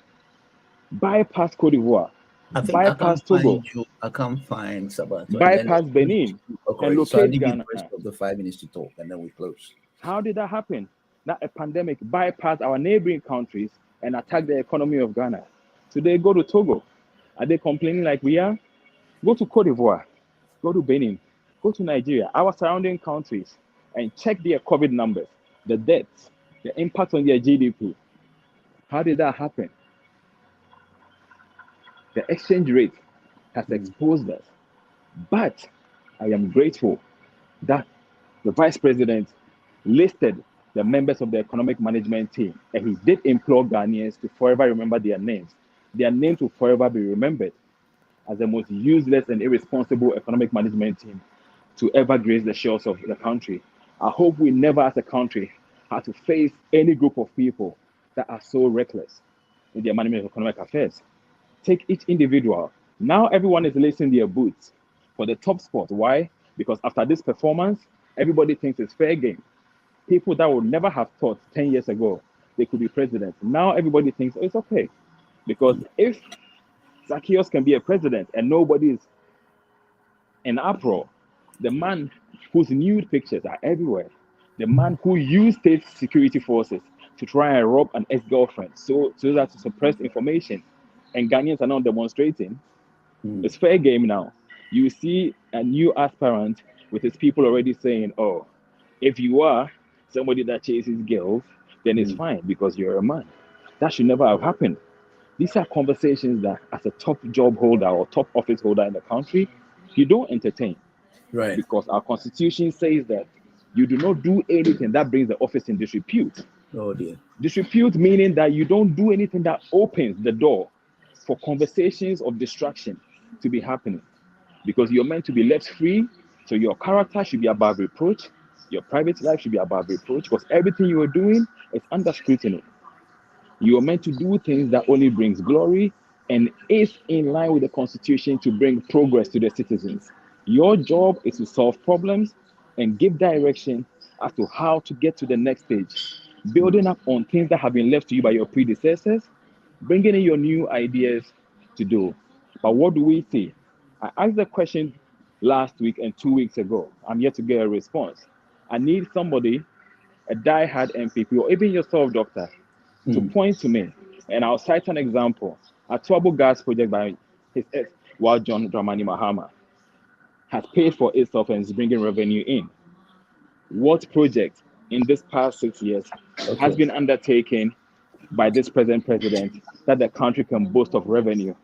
bypass Cote d'Ivoire, bypass Togo, I can't find Sabato, bypass Benin, and locate Ghana? The rest of the 5 minutes to talk, and then we close. How did that happen? That a pandemic bypassed our neighboring countries and attacked the economy of Ghana. Today, go to Togo. Are they complaining like we are? Go to Cote d'Ivoire, go to Benin, go to Nigeria, our surrounding countries, and check their COVID numbers, the deaths, the impact on their GDP. How did that happen? The exchange rate has exposed us. But I am grateful that the Vice President listed the members of the economic management team, and he did implore Ghanaians to forever remember their names. Their names will forever be remembered as the most useless and irresponsible economic management team to ever grace the shores of the country. I hope we never as a country have to face any group of people that are so reckless in their management of economic affairs. Take each individual. Now everyone is lacing their boots for the top spot. Why? Because after this performance, everybody thinks it's fair game. People that would never have thought 10 years ago they could be president. Now everybody thinks, oh, it's okay. Because if Zacchaeus can be a president and nobody is in uproar, the man whose nude pictures are everywhere, the man who used state security forces to try and rob an ex-girlfriend so that to suppress information, and Ghanaians are now demonstrating, it's fair game now. You see a new aspirant with his people already saying, oh, if you are somebody that chases girls, then it's fine because you're a man. That should never have happened. These are conversations that as a top job holder or top office holder in the country, you don't entertain. Right. Because our constitution says that you do not do anything that brings the office in disrepute. Oh dear. Disrepute meaning that you don't do anything that opens the door for conversations of distraction to be happening. Because you're meant to be left free So your character should be above reproach. Your private life should be above reproach, because everything you are doing is under scrutiny. You are meant to do things that only brings glory and is in line with the Constitution to bring progress to the citizens. Your job is to solve problems and give direction as to how to get to the next stage, building up on things that have been left to you by your predecessors, bringing in your new ideas to do. But what do we see? I asked the question last week and 2 weeks ago. I'm yet to get a response. I need somebody, a die-hard MPP, or even yourself, doctor, to point to me, and I'll cite an example. A Tuabo gas project by his ex, while John Dramani Mahama has paid for itself and is bringing revenue in. What project in this past 6 years has been undertaken by this present president that the country can boast of revenue?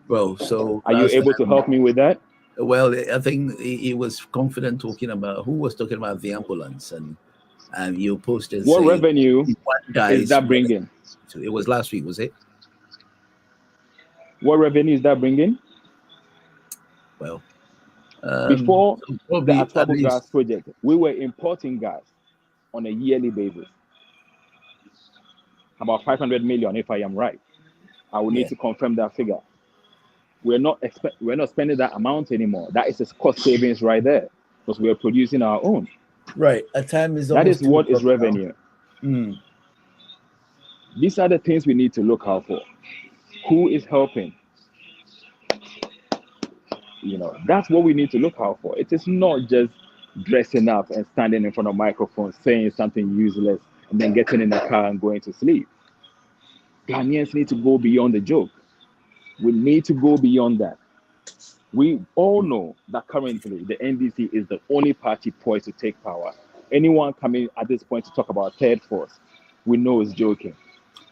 Well, so are you able to help me with that? Well, I think he was confident talking about, who was talking about the ambulance, and you posted what revenue is that bringing? It was last week, was it? What revenue is that bringing? Well, before the Atwabo gas project, we were importing gas on a yearly basis, about 500 million, if I am right. I will need to confirm that figure. We're not spending that amount anymore. That is a cost savings right there, because we are producing our own. Right. A time is that is what is revenue. These are the things we need to look out for. Who is helping? You know, that's what we need to look out for. It is not just dressing up and standing in front of microphones saying something useless and then getting in the car and going to sleep. Ghanaians need to go beyond the joke. We need to go beyond that. We all know that currently the NDC is the only party poised to take power. Anyone coming at this point to talk about third force, we know is joking.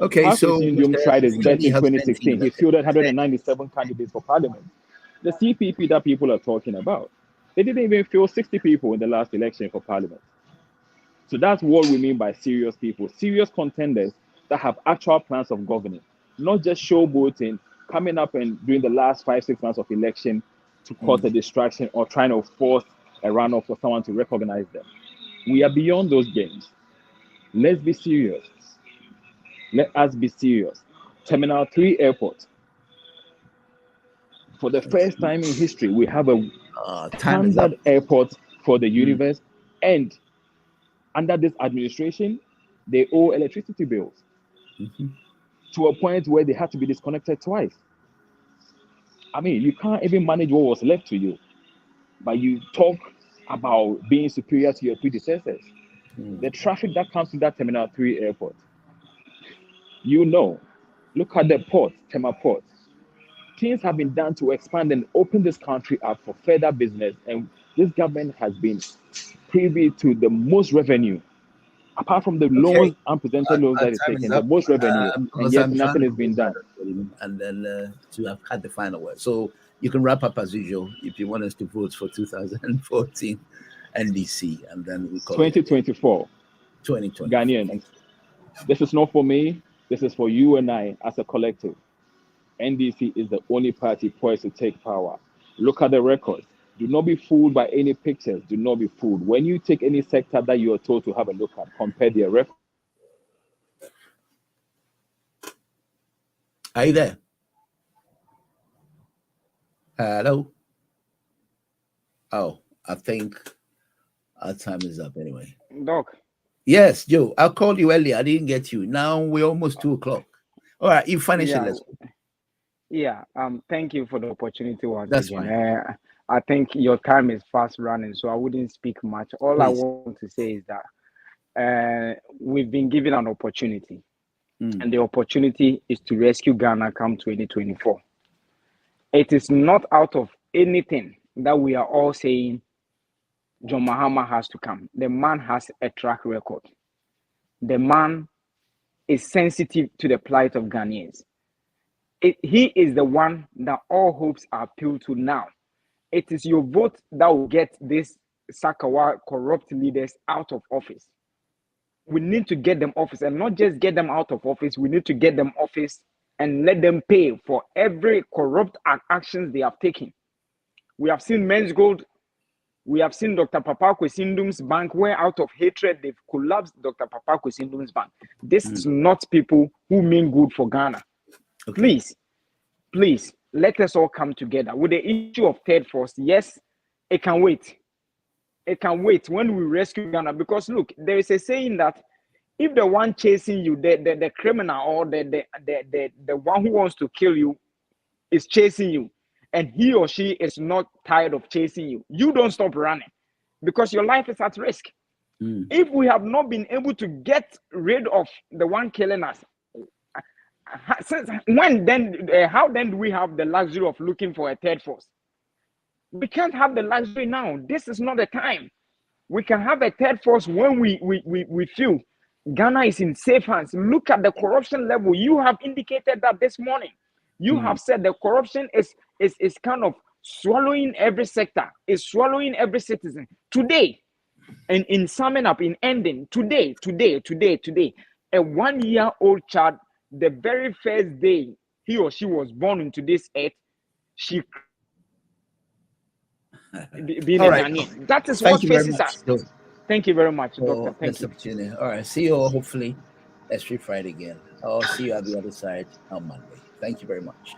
Okay, so Mr. tried his best in 2016. He fielded 197 candidates for parliament. The CPP that people are talking about, they didn't even field 60 people in the last election for parliament. So that's what we mean by serious people, serious contenders that have actual plans of governing, not just showboating, coming up and during the last 5-6 months of election to cause a distraction or trying to force a runoff for someone to recognize them. We are beyond those games. Let's be serious. Let us be serious. Terminal 3 Airport. For the first time in history, we have a standard airport for the universe, and under this administration, they owe electricity bills to a point where they had to be disconnected twice. I mean, you can't even manage what was left to you, but you talk about being superior to your predecessors. The traffic that comes to that Terminal 3 Airport, you know, look at the port, Tema Port. Things have been done to expand and open this country up for further business, and this government has been privy to the most revenue, apart from the loans, unprecedented loans that is taken, the most revenue, and yet nothing has been done. And then to have had the final word. So you can wrap up as usual if you want us to vote for 2014 NDC, and then we call 2024. 2020. Ghanaians, this is not for me. This is for you and I as a collective. NDC is the only party poised to take power. Look at the records. Do not be fooled by any pictures. Do not be fooled. When you take any sector that you are told to have a look at, compare their records. Are you there? Hello? Oh, I think our time is up anyway. Doc. Yes, Joe. I called you earlier. I didn't get you. Now we're almost 2 o'clock. All right, you finish it. Let's go. Yeah, thank you for the opportunity once again. I think your time is fast running, so I wouldn't speak much. All I want to say is that we've been given an opportunity, and the opportunity is to rescue Ghana come 2024. It is not out of anything that we are all saying John Mahama has to come. The man has a track record. The man is sensitive to the plight of Ghanaians. He is the one that all hopes are appealed to now. It is your vote that will get this Sakawa corrupt leaders out of office. We need to get them office, and not just get them out of office. We need to get them office and let them pay for every corrupt actions they have taken. We have seen Men's Gold. We have seen Dr. Papa Kwesindum's bank, where out of hatred, they've collapsed Dr. Papa Kwesindum's bank. This is not people who mean good for Ghana. Okay. Please, let us all come together. With the issue of third force, yes, it can wait. It can wait when we rescue Ghana. Because look, there is a saying that if the one chasing you, the criminal or the one who wants to kill you is chasing you, and he or she is not tired of chasing you, you don't stop running because your life is at risk. If we have not been able to get rid of the one killing us, how then do we have the luxury of looking for a third force? We can't have the luxury now. This is not the time. We can have a third force when we feel Ghana is in safe hands. Look at the corruption level. You have indicated that this morning. You have said the corruption is kind of swallowing every sector, is swallowing every citizen. Today, and in summing up, in ending, today, a 1-year-old child, the very first day he or she was born into this earth, she being a Ghanaian. That is what faces us. Thank you very much, Doctor. Thank you. Opportunity. All right. See you all hopefully next week Friday again. I'll see you at the other side on Monday. Thank you very much.